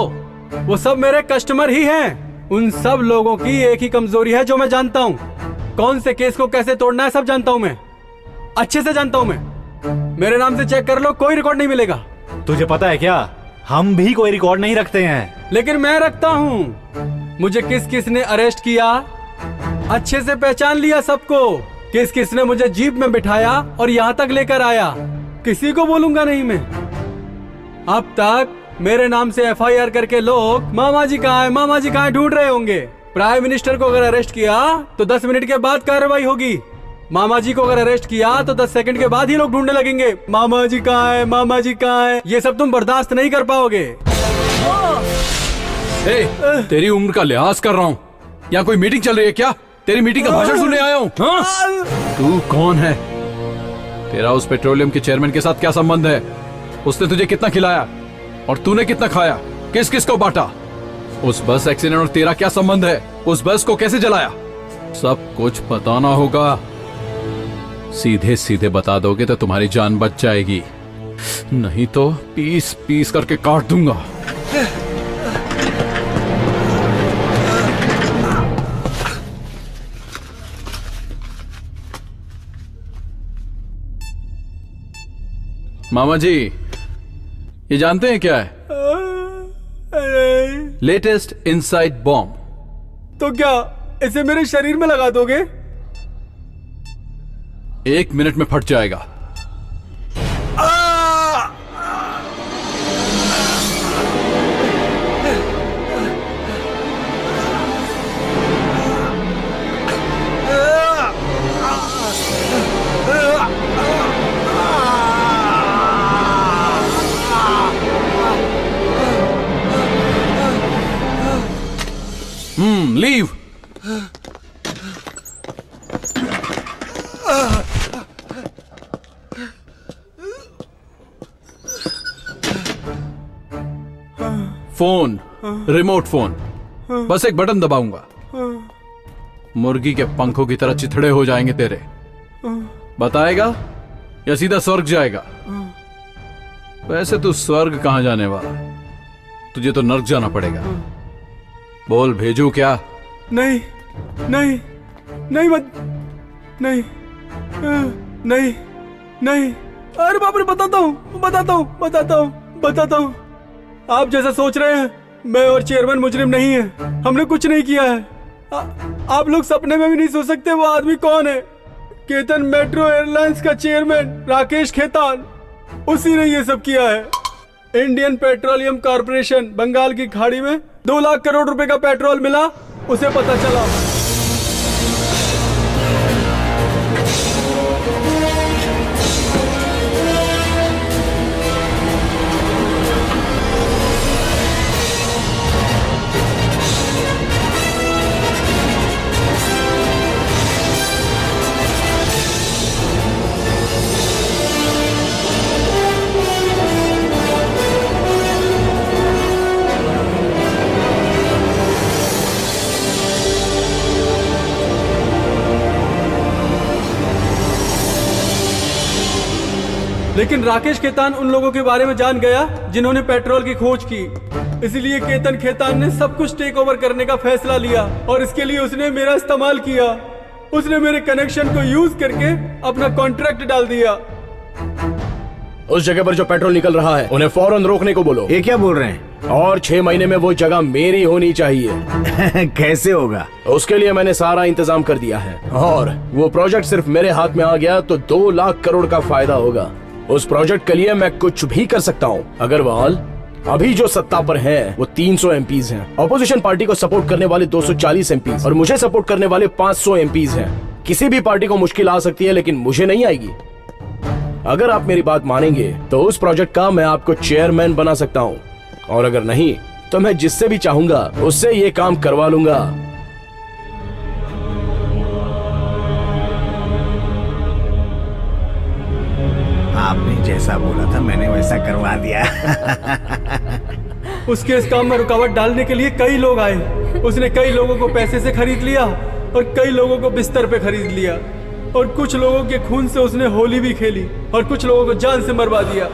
वो सब मेरे कस्टमर ही हैं। उन सब लोगों की एक ही कमजोरी है जो मैं जानता हूँ, कौन से केस को कैसे तोड़ना है सब जानता हूँ मैं, अच्छे से जानता हूँ मैं। मेरे नाम से चेक कर लो, कोई रिकॉर्ड नहीं मिलेगा। तुझे पता है क्या, हम भी कोई रिकॉर्ड नहीं रखते हैं। लेकिन मैं रखता हूँ। मुझे किस किस ने अरेस्ट किया, अच्छे से पहचान लिया सबको। किस किस ने मुझे जीप में बिठाया और यहाँ तक लेकर आया, किसी को बोलूंगा नहीं मैं। अब तक मेरे नाम से एफआईआर करके लोग मामा जी कहाँ है ढूंढ रहे होंगे। प्राइम मिनिस्टर को अगर अरेस्ट किया तो 10 मिनट के बाद कार्रवाई होगी, मामा जी को अगर अरेस्ट किया तो 10 सेकंड के बाद ही लोग ढूंढने लगेंगे, मामा जी कहाँ है। ये सब तुम बर्दाश्त नहीं कर पाओगे। तेरी उम्र का लिहाज कर रहा हूँ, यहाँ कोई मीटिंग चल रही है क्या? तेरी मीटिंग का भाषण सुनने आया हूँ। हाँ? तू कौन है? तेरा उस पेट्रोलियम के चेयरमैन के साथ क्या संबंध है? उसने तुझे कितना खिलाया और तूने कितना खाया? किस किस को बांटा? उस बस एक्सीडेंट और तेरा क्या संबंध है? उस बस को कैसे जलाया? सब कुछ बताना होगा। सीधे सीधे बता दोगे तो तुम्हारी जान बच जाएगी, नहीं तो पीस पीस करके काट दूंगा। मामा जी, ये जानते हैं क्या है? Latest inside bomb. तो क्या इसे मेरे शरीर में लगा दोगे? 1 मिनट में फट जाएगा। लीव। फोन, रिमोट फोन, बस एक बटन दबाऊंगा, मुर्गी के पंखों की तरह चिथड़े हो जाएंगे तेरे। बताएगा या सीधा स्वर्ग जाएगा? वैसे तू स्वर्ग कहां जाने वाला, तुझे तो नर्क जाना पड़ेगा। बोल, भेजू क्या? नहीं नहीं नहीं मत, नहीं नहीं नहीं। अरे बाप रे, बताता हूँ। आप जैसा सोच रहे हैं मैं और चेयरमैन मुजरिम नहीं है, हमने कुछ नहीं किया है। आप लोग सपने में भी नहीं सोच सकते वो आदमी कौन है। केतन मेट्रो एयरलाइंस का चेयरमैन राकेश खेतान, उसी ने ये सब किया है। इंडियन पेट्रोलियम कॉर्पोरेशन बंगाल की खाड़ी में 2 लाख करोड़ रुपए का पेट्रोल मिला, उसे पता चला। लेकिन राकेश खेतान उन लोगों के बारे में जान गया जिन्होंने पेट्रोल की खोज की। इसलिए केतन खेतान ने सब कुछ टेक ओवर करने का फैसला लिया और इसके लिए उसने मेरा इस्तेमाल किया। उसने मेरे कनेक्शन को यूज करके अपना कॉन्ट्रैक्ट डाल दिया। उस जगह पर जो पेट्रोल निकल रहा है उन्हें फौरन रोकने को बोलो। ये क्या बोल रहे हैं? और 6 महीने में वो जगह मेरी होनी चाहिए। कैसे होगा? उसके लिए मैंने सारा इंतजाम कर दिया है और वो प्रोजेक्ट सिर्फ मेरे हाथ में आ गया तो 2 लाख करोड़ का फायदा होगा। उस प्रोजेक्ट के लिए मैं कुछ भी कर सकता हूँ। अग्रवाल अभी जो सत्ता पर है वो 300 एमपीज हैं। ऑपोजिशन पार्टी को सपोर्ट करने वाले 240 एमपीज और मुझे सपोर्ट करने वाले 500 एमपीज हैं। किसी भी पार्टी को मुश्किल आ सकती है लेकिन मुझे नहीं आएगी। अगर आप मेरी बात मानेंगे तो उस प्रोजेक्ट का मैं आपको चेयरमैन बना सकता हूँ और अगर नहीं तो मैं जिससे भी चाहूंगा उससे ये काम करवा लूंगा। आपने जैसा बोला था मैंने वैसा करवा दिया। उसके इस काम में रुकावट डालने के लिए कई लोग आए। उसने कई लोगों को पैसे से खरीद लिया और कई लोगों को बिस्तर पे खरीद लिया और कुछ लोगों के खून से उसने होली भी खेली और कुछ लोगों को जान से मरवा दिया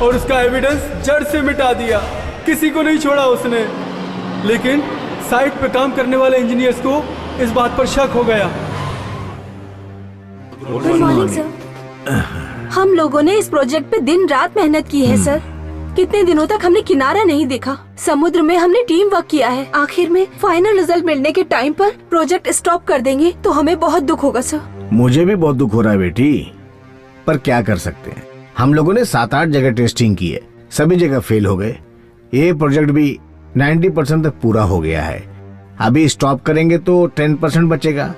और उसका एविडेंस जड़ से मिटा दिया। किसी को नहीं छोड़ा उसने। लेकिन साइट पे काम करने वाले इंजीनियर्स को इस बात पर शक हो गया। Good morning sir. हम लोगों ने इस प्रोजेक्ट पे दिन रात मेहनत की है सर। कितने दिनों तक हमने किनारा नहीं देखा। समुद्र में हमने टीम वर्क किया है। आखिर में फाइनल रिजल्ट मिलने के टाइम पर प्रोजेक्ट स्टॉप कर देंगे तो हमें बहुत दुख होगा सर। मुझे भी बहुत दुख हो रहा है बेटी, पर क्या कर सकते हैं। हम लोगों ने 7-8 जगह टेस्टिंग की है, सभी जगह फेल हो गए। ये प्रोजेक्ट भी 90% तक पूरा हो गया है। अभी स्टॉप करेंगे तो 10% बचेगा।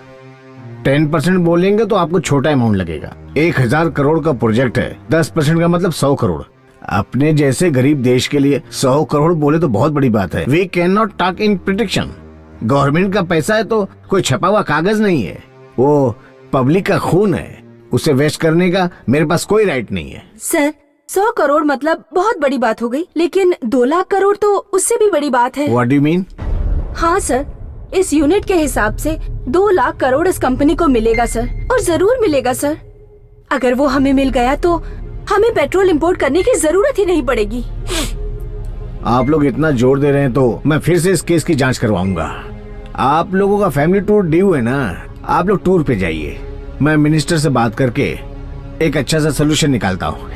10% बोलेंगे तो आपको छोटा अमाउंट लगेगा। 1000 करोड़ का प्रोजेक्ट है, 10% का मतलब 100 करोड़। अपने जैसे गरीब देश के लिए 100 करोड़ बोले तो बहुत बड़ी बात है। We can not talk in prediction. Government का पैसा है तो कोई छपा हुआ कागज नहीं है, वो पब्लिक का खून है। उसे वेस्ट करने का मेरे पास कोई राइट नहीं है। सर 100 करोड़ मतलब बहुत बड़ी बात हो गई, लेकिन 2 लाख करोड़ तो उससे भी बड़ी बात है। What do you mean? हाँ सर, इस यूनिट के हिसाब से 2 लाख करोड़ इस कंपनी को मिलेगा सर, और जरूर मिलेगा सर। अगर वो हमें मिल गया तो हमें पेट्रोल इंपोर्ट करने की जरूरत ही नहीं पड़ेगी। आप लोग इतना जोर दे रहे हैं तो मैं फिर से इस केस की जांच करवाऊंगा। आप लोगों का फैमिली टूर ड्यू है ना, आप लोग टूर पे जाइए। मैं मिनिस्टर से बात करके एक अच्छा सा सोल्यूशन निकालता हूँ।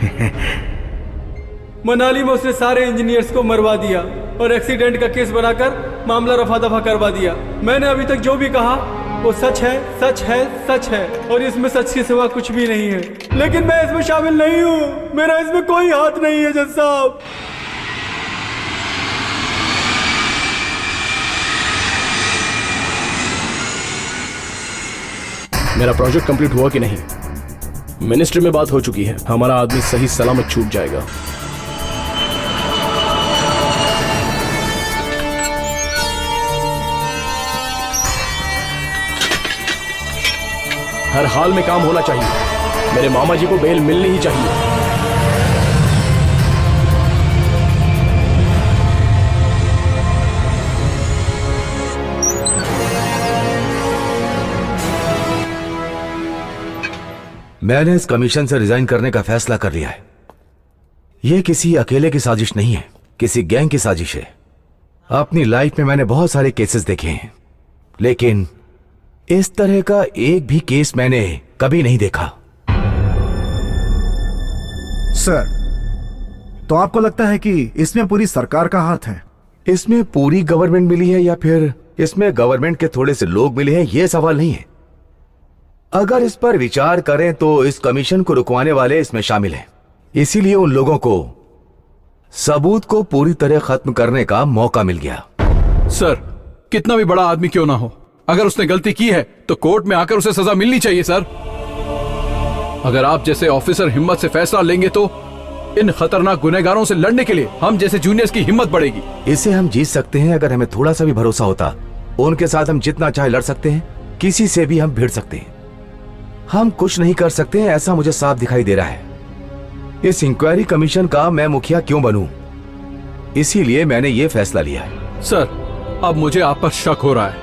मनाली में उसने सारे इंजीनियर्स को मरवा दिया और एक्सीडेंट का केस बनाकर मामला रफा दफा करवा दिया। मैंने अभी तक जो भी कहा वो सच है, सच है, सच है, और इसमें सच के सिवा कुछ भी नहीं है। लेकिन मैं इसमें शामिल नहीं हूँ, मेरा इसमें कोई हाथ नहीं है जज साहब। मेरा प्रोजेक्ट कंप्लीट हुआ कि नहीं? मिनिस्ट्री में बात हो चुकी है, हमारा आदमी सही सलामत छूट जाएगा। हर हाल में काम होना चाहिए। मेरे मामा जी को बेल मिलनी ही चाहिए। मैंने इस कमीशन से रिजाइन करने का फैसला कर लिया है। यह किसी अकेले की साजिश नहीं है, किसी गैंग की साजिश है। अपनी लाइफ में मैंने बहुत सारे केसेस देखे हैं, लेकिन इस तरह का एक भी केस मैंने कभी नहीं देखा। सर, तो आपको लगता है कि इसमें पूरी सरकार का हाथ है? इसमें पूरी गवर्नमेंट मिली है या फिर इसमें गवर्नमेंट के थोड़े से लोग मिले हैं, यह सवाल नहीं है। अगर इस पर विचार करें तो इस कमीशन को रुकवाने वाले इसमें शामिल हैं। इसीलिए उन लोगों को सबूत को पूरी तरह खत्म करने का मौका मिल गया। सर, कितना भी बड़ा आदमी क्यों ना हो, अगर उसने गलती की है तो कोर्ट में आकर उसे सजा मिलनी चाहिए। सर, अगर आप जैसे ऑफिसर हिम्मत से फैसला लेंगे तो इन खतरनाक गुनहगारों से लड़ने के लिए हम जैसे जूनियर्स की हिम्मत बढ़ेगी। इसे हम जीत सकते हैं अगर हमें थोड़ा सा भी भरोसा होता। उनके साथ हम जितना चाहे लड़ सकते हैं, किसी से भी हम भिड़ सकते हैं। हम कुछ नहीं कर सकते हैं, ऐसा मुझे साफ दिखाई दे रहा है। इस इंक्वायरी कमीशन का मैं मुखिया क्यों बनूं? इसीलिए मैंने ये फैसला लिया है। सर, अब मुझे आप पर शक हो रहा है।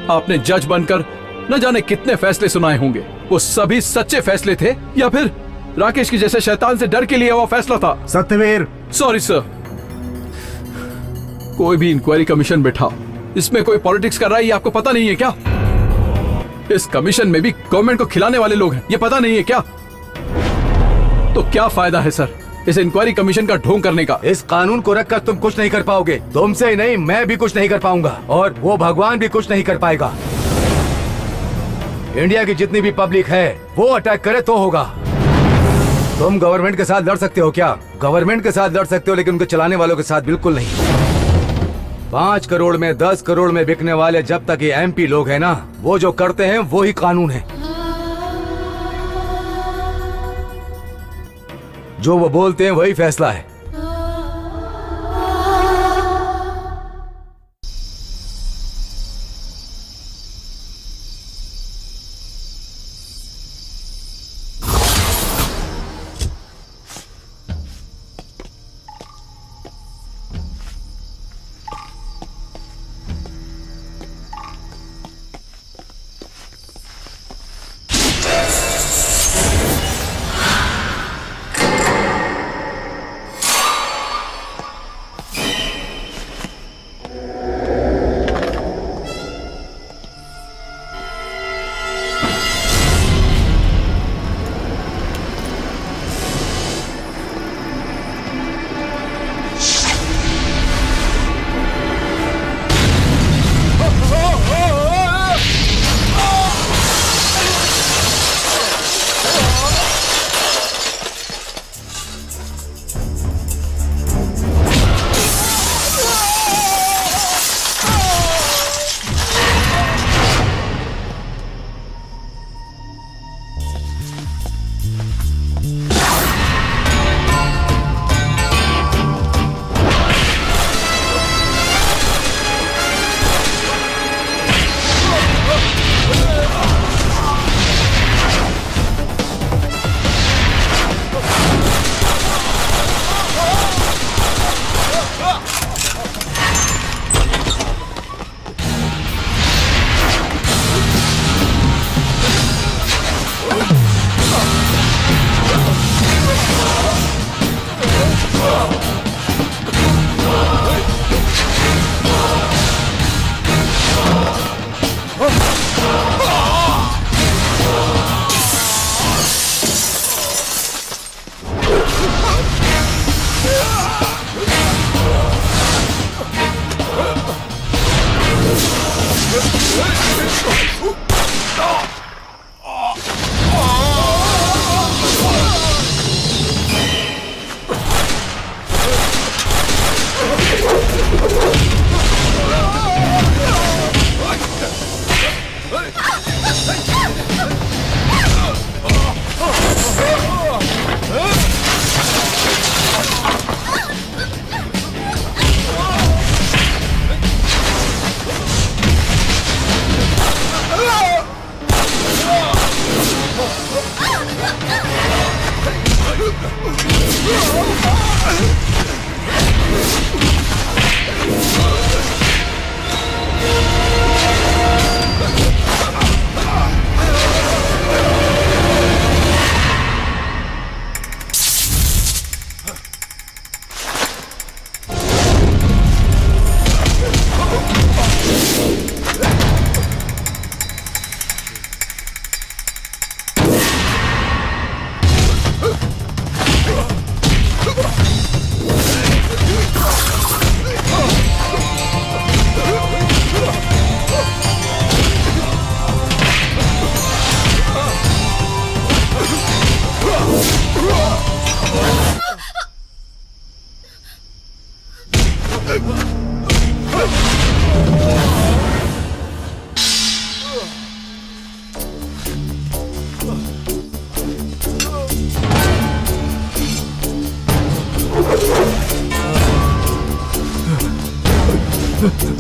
आपने जज बनकर न जाने कितने फैसले सुनाए होंगे, वो सभी सच्चे फैसले थे या फिर राकेश की जैसे शैतान से डर के लिए वो फैसला था? Satyavir, sorry sir. कोई भी इंक्वायरी कमीशन बैठा, इसमें कोई पॉलिटिक्स कर रहा है ये आपको पता नहीं है क्या? इस कमीशन में भी गवर्नमेंट को खिलाने वाले लोग हैं, ये पता नहीं है क्या? तो क्या फायदा है सर इस इंक्वायरी कमीशन का ढोंग करने का? इस कानून को रखकर तुम कुछ नहीं कर पाओगे। तुमसे ही नहीं, मैं भी कुछ नहीं कर पाऊंगा और वो भगवान भी कुछ नहीं कर पाएगा। इंडिया की जितनी भी पब्लिक है वो अटैक करे तो होगा। तुम गवर्नमेंट के साथ लड़ सकते हो क्या? गवर्नमेंट के साथ लड़ सकते हो, लेकिन उनके चलाने वालों के साथ बिल्कुल नहीं। 5 करोड़ में 10 करोड़ में बिकने वाले जब तक ये MP लोग हैं ना, वो जो करते हैं वो ही कानून है। जो वो बोलते हैं वही फैसला है।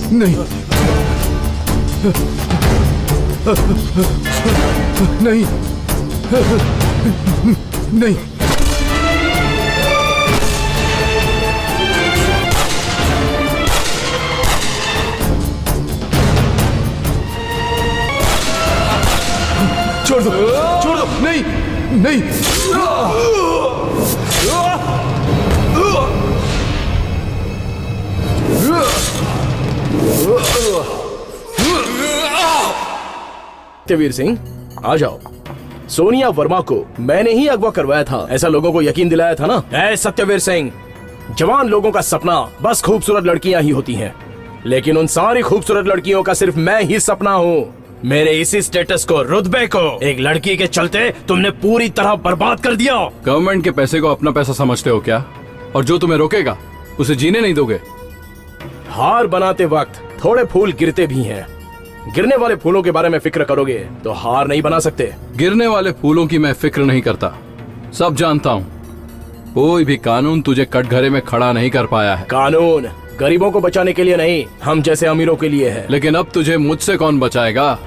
नहीं नहीं नहीं छोड़ दो नहीं। सत्यवीर सिंह, आ जाओ। सोनिया वर्मा को मैंने ही अगवा करवाया था, ऐसा लोगों को यकीन दिलाया था ना। ऐ सत्यवीर सिंह, जवान लोगों का सपना बस खूबसूरत लड़कियां ही होती हैं, लेकिन उन सारी खूबसूरत लड़कियों का सिर्फ मैं ही सपना हूँ। मेरे इसी स्टेटस को, रुतबे को एक लड़की के चलते तुमने पूरी तरह बर्बाद कर दिया। गवर्नमेंट के पैसे को अपना पैसा समझते हो क्या? और जो तुम्हें रोकेगा उसे जीने नहीं दोगे। हार बनाते वक्त थोड़े फूल गिरते भी हैं। गिरने वाले फूलों के बारे में फिक्र करोगे तो हार नहीं बना सकते। गिरने वाले फूलों की मैं फिक्र नहीं करता, सब जानता हूँ। कोई भी कानून तुझे कटघरे में खड़ा नहीं कर पाया है। कानून गरीबों को बचाने के लिए नहीं, हम जैसे अमीरों के लिए है। लेकिन अब तुझे मुझसे कौन बचाएगा?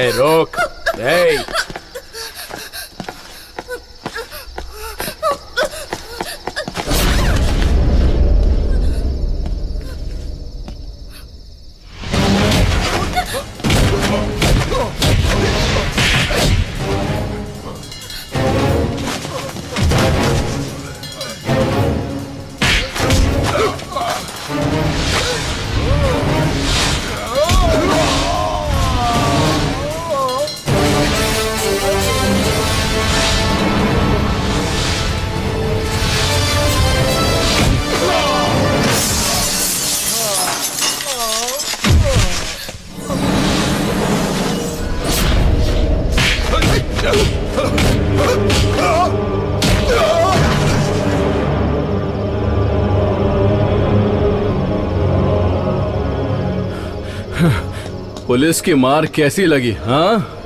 रोक। पुलिस की मार कैसी लगी? हाँ,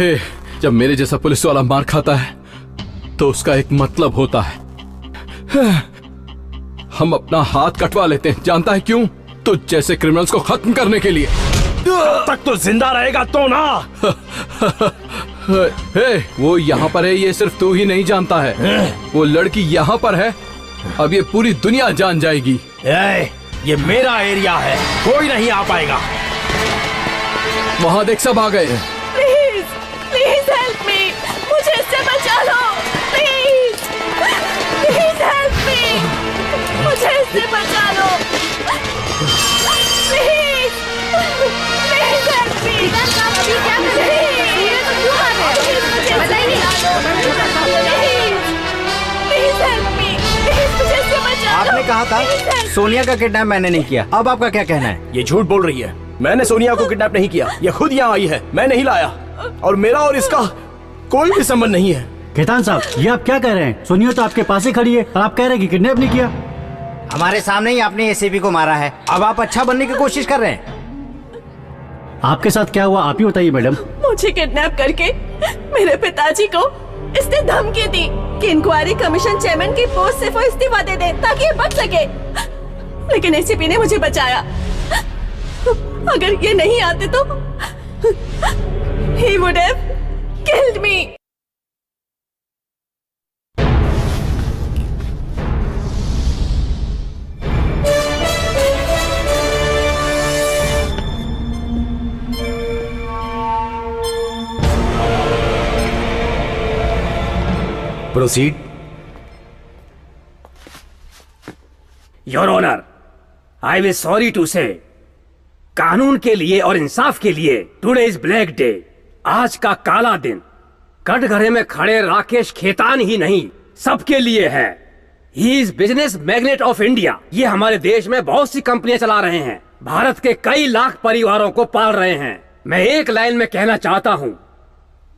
हे, जब मेरे जैसा पुलिस वाला मार खाता है तो उसका एक मतलब होता है। हम अपना हाथ कटवा लेते हैं, जानता है क्यों? तो जैसे क्रिमिनल्स को खत्म करने के लिए। तब तक तो जिंदा रहेगा तो ना। हे, वो यहाँ पर है, ये सिर्फ तू ही नहीं जानता है। वो लड़की यहाँ पर है, अब ये पूरी दुनिया जान जाएगी। ये मेरा एरिया है, कोई नहीं आ पाएगा। वहां देख, सब आ गए। प्लीज प्लीज हेल्प मी, मुझे इससे बचा लो। प्लीज प्लीज हेल्प मी, मुझे इससे बचा लो। Please please help me. अभी क्या कर रहे हैं? ये तो क्यों आ रहे हैं? बताइए। प्लीज हेल्प मी, प्लीज मुझे इससे बचा लो। आपने कहा था सोनिया का किडनैप मैंने नहीं किया, अब आपका क्या कहना है? ये झूठ बोल रही है। मैंने सोनिया को किडनैप नहीं किया, ये खुद यहाँ आई है, मैं नहीं लाया। और मेरा और इसका कोई भी संबंध नहीं है। खेतान साहब, ये आप क्या कह रहे हैं? सोनिया तो आपके पास ही खड़ी है और आप कह रहे हैं कि किडनैप नहीं किया। हमारे सामने ही आपने एसीपी को मारा है, अब आप अच्छा बनने की कोशिश कर रहे हैं। आपके साथ क्या हुआ आप ही बताइए मैडम। मुझे किडनैप करके मेरे पिताजी को इसने धमकी दी कि इंक्वायरी कमीशन चेयरमैन की पोस्ट से वो इस्तीफा दे दे ताकि ये बच सके, लेकिन एसीपी ने मुझे बचाया। अगर ये नहीं आते तो he would have killed me. Proceed. Your honour, I will sorry to say, कानून के लिए और इंसाफ के लिए टुडे इज ब्लैक डे, आज का काला दिन कटघरे में खड़े राकेश खेतान ही नहीं सबके लिए है। He is business magnet of India. ये हमारे देश में बहुत सी कंपनियां चला रहे हैं, भारत के कई लाख परिवारों को पाल रहे हैं। मैं एक लाइन में कहना चाहता हूं,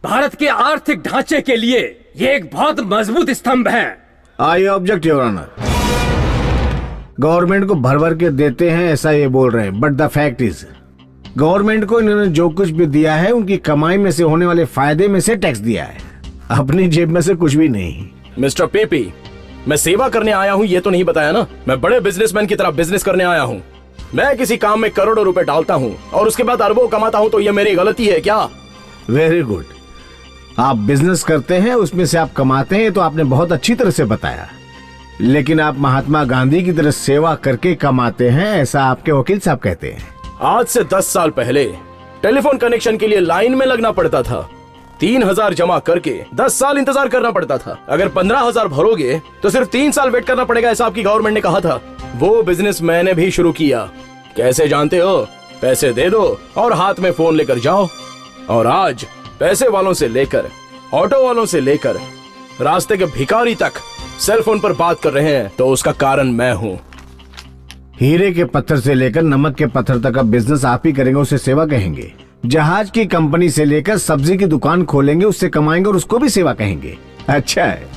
भारत के आर्थिक ढांचे के लिए ये एक बहुत मजबूत स्तंभ है। I object your honour. Government को भर भर के देते हैं ऐसा ये बोल रहे हैं, but the fact is government को इन्होंने जो कुछ भी दिया है उनकी कमाई में से होने वाले फायदे में से टैक्स दिया है, अपनी जेब में से कुछ भी नहीं। मिस्टर पीपी, मैं सेवा करने आया हूँ ये तो नहीं बताया ना। मैं बड़े बिजनेसमैन की तरह बिजनेस करने आया हूँ। मैं किसी काम में करोड़ों रुपए डालता हूँ और उसके बाद अरबों कमाता हूँ, तो ये मेरी गलती है क्या? Very good. आप बिजनेस करते हैं, उसमें से आप कमाते हैं, तो आपने बहुत अच्छी तरह से बताया। लेकिन आप महात्मा गांधी की तरह सेवा करके कमाते हैं, ऐसा आपके वकील साहब कहते हैं। आज से 10 साल पहले टेलीफोन कनेक्शन के लिए लाइन में लगना पड़ता था, 3,000 जमा करके 10 साल इंतजार करना पड़ता था। अगर 15,000 भरोगे तो सिर्फ 3 साल वेट करना पड़ेगा, ऐसा आपकी गवर्नमेंट ने कहा था। वो बिजनेस मैंने भी शुरू किया। कैसे जानते हो? पैसे दे दो और हाथ में फोन लेकर जाओ। और आज पैसे वालों से लेकर ऑटो वालों से लेकर रास्ते के भिखारी तक सेल फोन पर बात कर रहे हैं, तो उसका कारण मैं हूँ। हीरे के पत्थर से लेकर नमक के पत्थर तक का बिजनेस आप ही करेंगे, उसे सेवा कहेंगे। जहाज की कंपनी से लेकर सब्जी की दुकान खोलेंगे, उससे कमाएंगे और उसको भी सेवा कहेंगे। अच्छा है,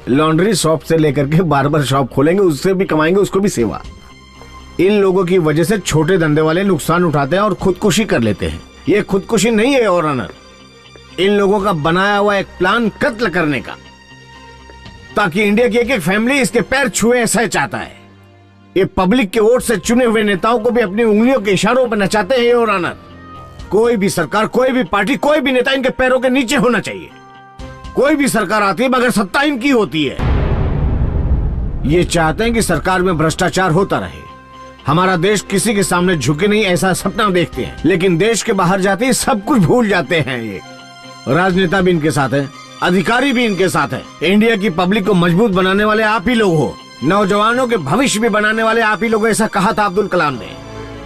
लॉन्ड्री शॉप से लेकर के बार्बर शॉप खोलेंगे, उससे भी कमाएंगे, उसको भी सेवा। इन लोगों की वजह से छोटे धंधे वाले नुकसान उठाते हैं और खुदकुशी कर लेते हैं। ये खुदकुशी नहीं है योर ऑनर, इन लोगों का बनाया हुआ एक प्लान कत्ल करने का, ताकि इंडिया की एक एक फैमिली इसके पैर छुए, ऐसा चाहता है। ये पब्लिक के वोट से चुने हुए नेताओं को भी अपनी उंगलियों के इशारों पर नचाते हैं योर ऑनर। कोई भी सरकार, कोई भी पार्टी, कोई भी नेता इनके पैरों के नीचे होना चाहिए। कोई भी सरकार आती है मगर सत्ता इनकी होती है। ये चाहते हैं कि सरकार में भ्रष्टाचार होता रहे, हमारा देश किसी के सामने झुके नहीं, ऐसा सपना देखते हैं। लेकिन देश के बाहर जाते ही सब कुछ भूल जाते हैं। ये राजनेता भी इनके साथ है, अधिकारी भी इनके साथ है। इंडिया की पब्लिक को मजबूत बनाने वाले आप ही लोग हो, नौजवानों के भविष्य भी बनाने वाले आप ही लोग। ऐसा कहा था अब्दुल कलाम ने।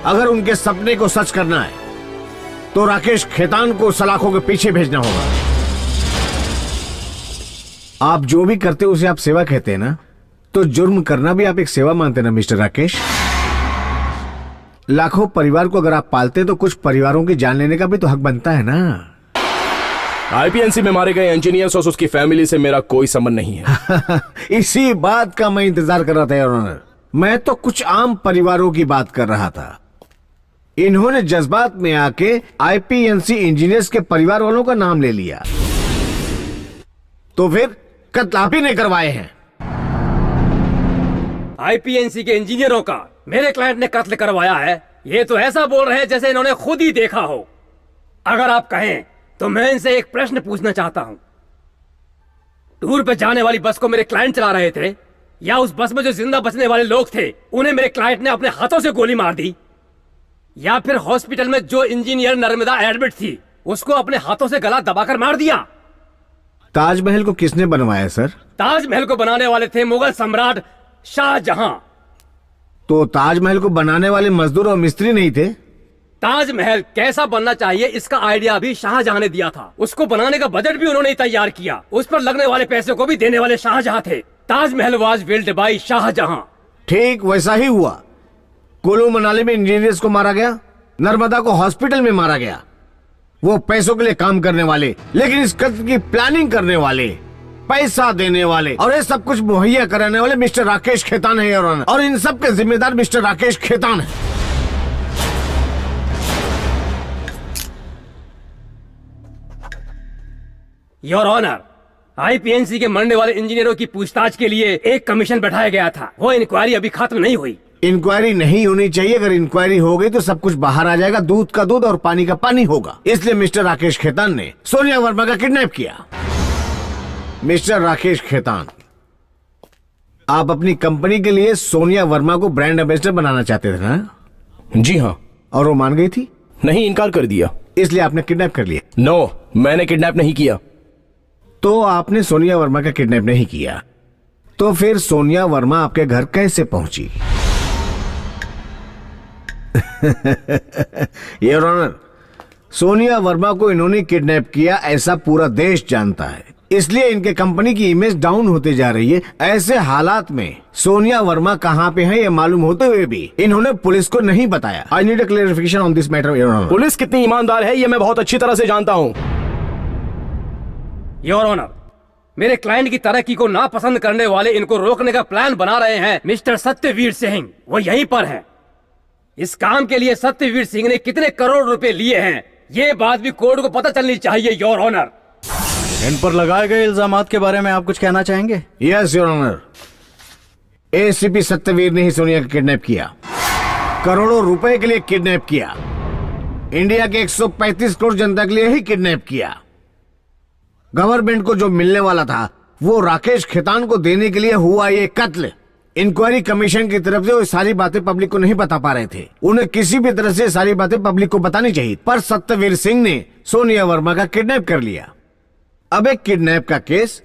अगर उनके सपने को सच करना है तो राकेश खेतान को सलाखों के पीछे भेजना होगा। आप जो भी करते हो उसे आप सेवा कहते हैं ना, तो जुर्म करना भी आप एक सेवा मानते हैं ना मिस्टर राकेश। लाखों परिवार को अगर आप पालते तो कुछ परिवारों की जान लेने का भी तो हक बनता है ना। आईपीएनसी में मारे गए इंजीनियर्स और उसकी फैमिली से मेरा कोई संबंध नहीं है। इसी बात का मैं इंतजार कर रहा था योर ऑनर। मैं तो कुछ आम परिवारों की बात कर रहा था। इन्होंने जज्बात में आके आईपीएनसी इंजीनियर्स के परिवार वालों का नाम ले लिया, तो फिर कत्ल आप ही ने करवाए हैं। आईपीएनसी के इंजीनियरों का मेरे क्लाइंट ने कत्ल करवाया है, ये तो ऐसा बोल रहे हैं जैसे इन्होंने खुद ही देखा हो। अगर आप कहें तो मैं इनसे एक प्रश्न पूछना चाहता हूं। टूर पे जाने वाली बस को मेरे क्लाइंट चला रहे थे, या उस बस में जो जिंदा बचने वाले लोग थे उन्हें मेरे क्लाइंट ने अपने हाथों से गोली मार दी, या फिर हॉस्पिटल में जो इंजीनियर नर्मदा एडमिट थी उसको अपने हाथों से गला दबाकर मार दिया? ताजमहल को किसने बनवाया सर? ताजमहल को बनाने वाले थे मुगल सम्राट शाहजहां। तो ताजमहल को बनाने वाले मजदूर और मिस्त्री नहीं थे? ताजमहल कैसा बनना चाहिए इसका आइडिया भी शाहजहां ने दिया था, उसको बनाने का बजट भी उन्होंने तैयार किया, उस पर लगने वाले पैसे को भी देने वाले शाहजहां थे। Taj Mahal was build by Shahjahan. ठीक वैसा ही हुआ। कुल्लू मनाली में इंजीनियर्स को मारा गया, नर्मदा को हॉस्पिटल में मारा गया। वो पैसों के लिए काम करने वाले, लेकिन इस कत्ल की प्लानिंग करने वाले, पैसा देने वाले और ये सब कुछ मुहैया कराने वाले मिस्टर राकेश खेतान है योर ऑनर, और इन सब के जिम्मेदार मिस्टर राकेश खेतान है। योर ऑनर, आईपीएनसी के मरने वाले इंजीनियरों की पूछताछ के लिए एक कमीशन बैठाया गया था, वो इंक्वायरी अभी खत्म नहीं हुई। इंक्वायरी नहीं होनी चाहिए, अगर इंक्वायरी हो गई तो सब कुछ बाहर आ जाएगा, दूध का दूध और पानी का पानी होगा। इसलिए मिस्टर राकेश खेतान ने सोनिया वर्मा का किडनैप किया। मिस्टर राकेश खेतान, आप अपनी कंपनी के लिए सोनिया वर्मा को ब्रांड एम्बेसडर बनाना चाहते थे ना? जी हाँ। और वो मान गई थी? नहीं, इनकार कर दिया। इसलिए आपने किडनैप कर लिया? नो, मैंने किडनैप नहीं किया। तो आपने सोनिया वर्मा का किडनैप नहीं किया, तो फिर सोनिया वर्मा आपके घर कैसे पहुंची? योर ऑनर, सोनिया वर्मा को इन्होंने किडनैप किया ऐसा पूरा देश जानता है, इसलिए इनके कंपनी की इमेज डाउन होते जा रही है। ऐसे हालात में सोनिया वर्मा कहां पे है ये मालूम होते हुए भी इन्होंने पुलिस को नहीं बताया। I need a clarification on this matter your honour. Police कितनी ईमानदार है ये मैं बहुत अच्छी तरह से जानता हूं। योर ऑनर, मेरे क्लाइंट की तरक्की को नापसंद करने वाले इनको रोकने का प्लान बना रहे हैं मिस्टर सत्यवीर सिंह, वो यहीं पर हैं। इस काम के लिए सत्यवीर सिंह ने कितने करोड़ रुपए लिए हैं ये बात भी कोर्ट को पता चलनी चाहिए योर ऑनर। इन पर लगाए गए इल्जामात के बारे में आप कुछ कहना चाहेंगे? Yes your honour, ACP Satyavir ने ही सोनिया का किडनैप किया, करोड़ों रुपए के लिए किडनैप किया, इंडिया के 135 करोड़ जनता के लिए ही किडनैप किया। गवर्नमेंट को जो मिलने वाला था वो राकेश खेतान को देने के लिए हुआ ये कत्ल। इंक्वायरी कमीशन की तरफ से वो सारी बातें पब्लिक को नहीं बता पा रहे थे, उन्हें किसी भी तरह से सारी बातें पब्लिक को बतानी चाहिए, पर सत्यवीर सिंह ने सोनिया वर्मा का किडनैप कर लिया। अब एक किडनैप का केस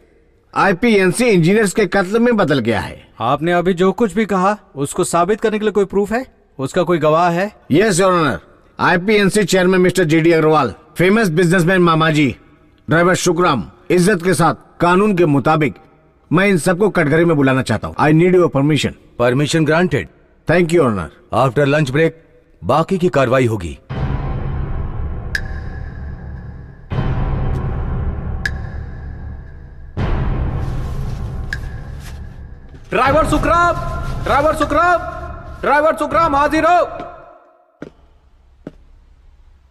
आईपीएनसी इंजीनियर्स के कत्ल में बदल गया है। आपने अभी जो कुछ भी कहा उसको साबित करने के लिए कोई प्रूफ है? उसका कोई गवाह है? Yes your honour, IPNC chairman mister GD Agrawal, famous businessman मामाजी, ड्राइवर शुक्राम, इज्जत के साथ कानून के मुताबिक मैं इन सबको कटघरे में बुलाना चाहता हूँ। I need your permission. Permission granted. Thank you honour. After lunch break बाकी की कार्रवाई होगी। Driver Sukhram, driver Sukhram, driver Sukhram हाजिर हो।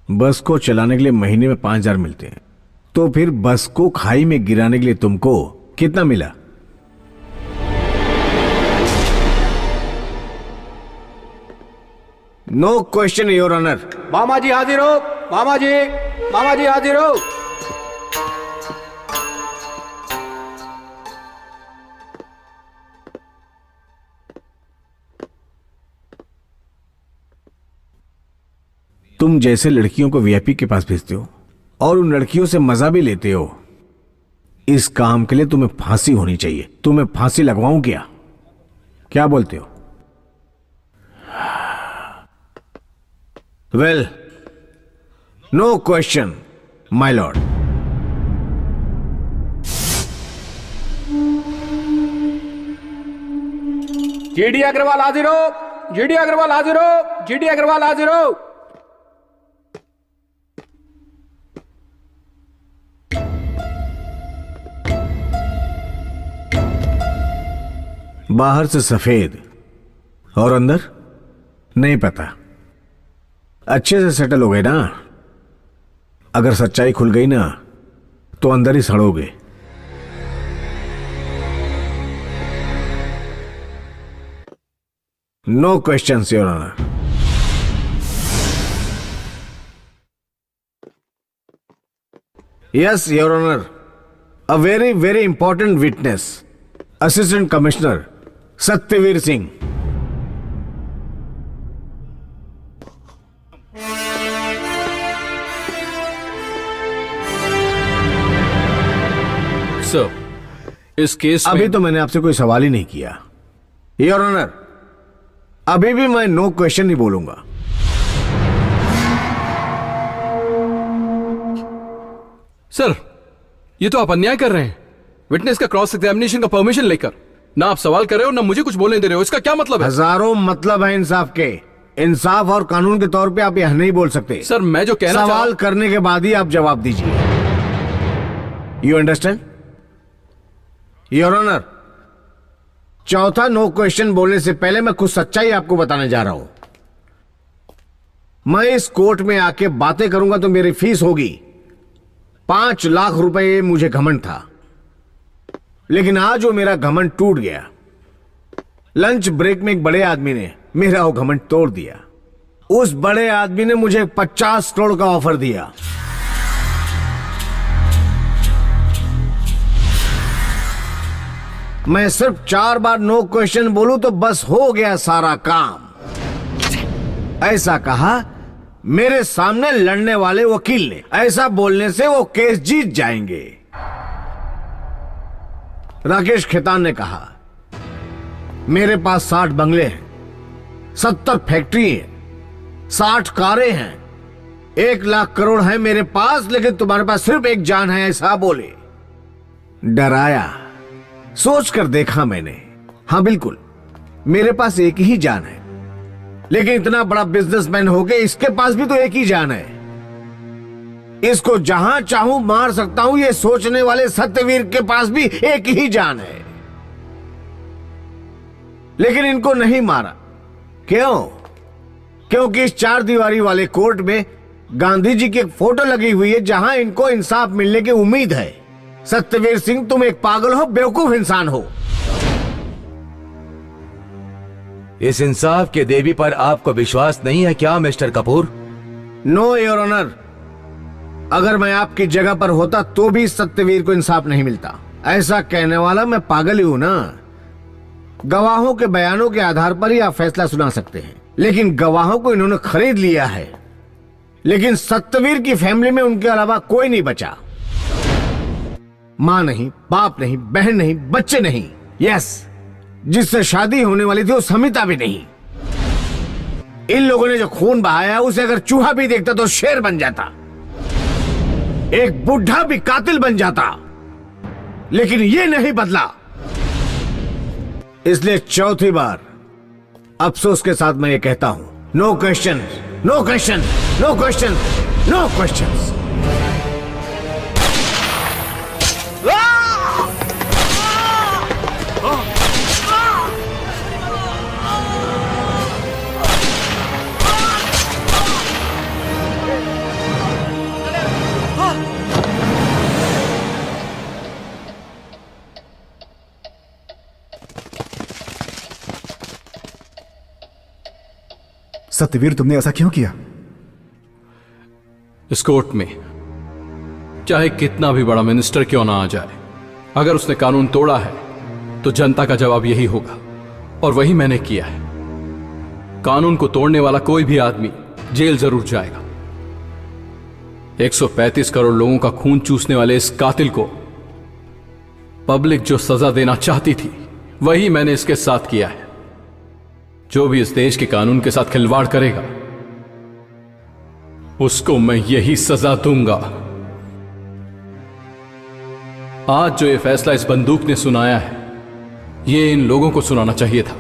बस को चलाने के लिए महीने में 5,000 मिलते हैं, तो फिर बस को खाई में गिराने के लिए तुमको कितना मिला? No question your honour. मामा जी हाजिर हो, मामा जी, मामा जी हाजिर हो। तुम जैसे लड़कियों को वीआईपी के पास भेजते हो और उन लड़कियों से मजा भी लेते हो, इस काम के लिए तुम्हें फांसी होनी चाहिए। तुम्हें फांसी लगवाऊं क्या बोलते हो? Well, no question my lord. GD Agarwal हाजिर हो, जीडी अग्रवाल हाजिर हो, जीडी अग्रवाल हाजिर हो। बाहर से सफेद और अंदर नहीं पता। अच्छे से सेटल हो गए ना? अगर सच्चाई खुल गई ना तो अंदर ही सड़ोगे। No questions your honour. Yes your honour, a very very important witness, assistant commissioner Satyaveer Singh. Sir, इस केस में अभी तो मैंने आपसे कोई सवाल ही नहीं किया योर ऑनर। अभी भी मैं नो क्वेश्चन नहीं बोलूंगा। सर, ये तो आप अन्याय कर रहे हैं। विटनेस का क्रॉस एग्जामिनेशन का परमिशन लेकर ना आप सवाल कर रहे हो ना मुझे कुछ बोलने दे रहे हो। इसका क्या मतलब है? हजारों मतलब है इंसाफ के। इंसाफ और कानून के तौर पे आप यह नहीं बोल सकते। सर, मैं जो कहना सवाल करने के बाद ही आप जवाब दीजिए। You understand your honour? चौथा नो क्वेश्चन बोलने से पहले मैं कुछ सच्चाई आपको बताने जा रहा हूं। मैं इस कोर्ट में आके बातें करूंगा तो मेरी फीस होगी 5 लाख रुपए। मुझे घमंड था, लेकिन आज वो मेरा घमंड टूट गया। लंच ब्रेक में एक बड़े आदमी ने मेरा वो घमंड तोड़ दिया। उस बड़े आदमी ने मुझे 50 करोड़ का ऑफर दिया। मैं सिर्फ 4 बार नो क्वेश्चन बोलूं तो बस हो गया सारा काम। ऐसा कहा मेरे सामने लड़ने वाले वकील ने। ऐसा बोलने से वो केस जीत जाएंगे। राकेश खेतान ने कहा मेरे पास 60 बंगले हैं, 70 फैक्ट्री हैं, 60 कारें हैं, 1 लाख करोड़ है मेरे पास, लेकिन तुम्हारे पास सिर्फ एक जान है, ऐसा बोले। डराया। सोच कर देखा मैंने, हाँ बिल्कुल मेरे पास एक ही जान है, लेकिन इतना बड़ा बिजनेसमैन हो गए इसके पास भी तो एक ही जान है। इसको जहां चाहूं मार सकता हूं, ये सोचने वाले सत्यवीर के पास भी एक ही जान है, लेकिन इनको नहीं मारा। क्यों? क्योंकि इस 4 दीवारी वाले कोर्ट में गांधी जी की एक फोटो लगी हुई है जहां इनको इंसाफ मिलने की उम्मीद है। सत्यवीर सिंह, तुम एक पागल हो, बेवकूफ इंसान हो। इस इंसाफ के देवी पर आपको विश्वास नहीं है क्या mister Kapoor? No your honour, अगर मैं आपकी जगह पर होता तो भी सत्यवीर को इंसाफ नहीं मिलता। ऐसा कहने वाला मैं पागल ही हूं ना। गवाहों के बयानों के आधार पर ही आप फैसला सुना सकते हैं, लेकिन गवाहों को इन्होंने खरीद लिया है। लेकिन सत्यवीर की फैमिली में उनके अलावा कोई नहीं बचा। मां नहीं, बाप नहीं, बहन नहीं, बच्चे नहीं। यस, जिससे शादी होने वाली थी वो समिता भी नहीं। इन लोगों ने जो खून बहाया उसे अगर चूहा भी देखता तो शेर बन जाता, एक बुढ़ा भी कातिल बन जाता, लेकिन ये नहीं बदला। इसलिए चौथी बार अफसोस के साथ मैं ये कहता हूं, no question, no question, no question, no question. Satyavir, तुमने ऐसा क्यों किया? इस कोर्ट में चाहे कितना भी बड़ा मिनिस्टर क्यों ना आ जाए, अगर उसने कानून तोड़ा है तो जनता का जवाब यही होगा, और वही मैंने किया है। कानून को तोड़ने वाला कोई भी आदमी जेल जरूर जाएगा। 135 करोड़ लोगों का खून चूसने वाले इस कातिल को पब्लिक जो सजा देना चाहती थी वही मैंने इसके साथ किया है। जो भी इस देश के कानून के साथ खिलवाड़ करेगा उसको मैं यही सजा दूंगा। आज जो ये फैसला इस बंदूक ने सुनाया है, ये इन लोगों को सुनाना चाहिए था।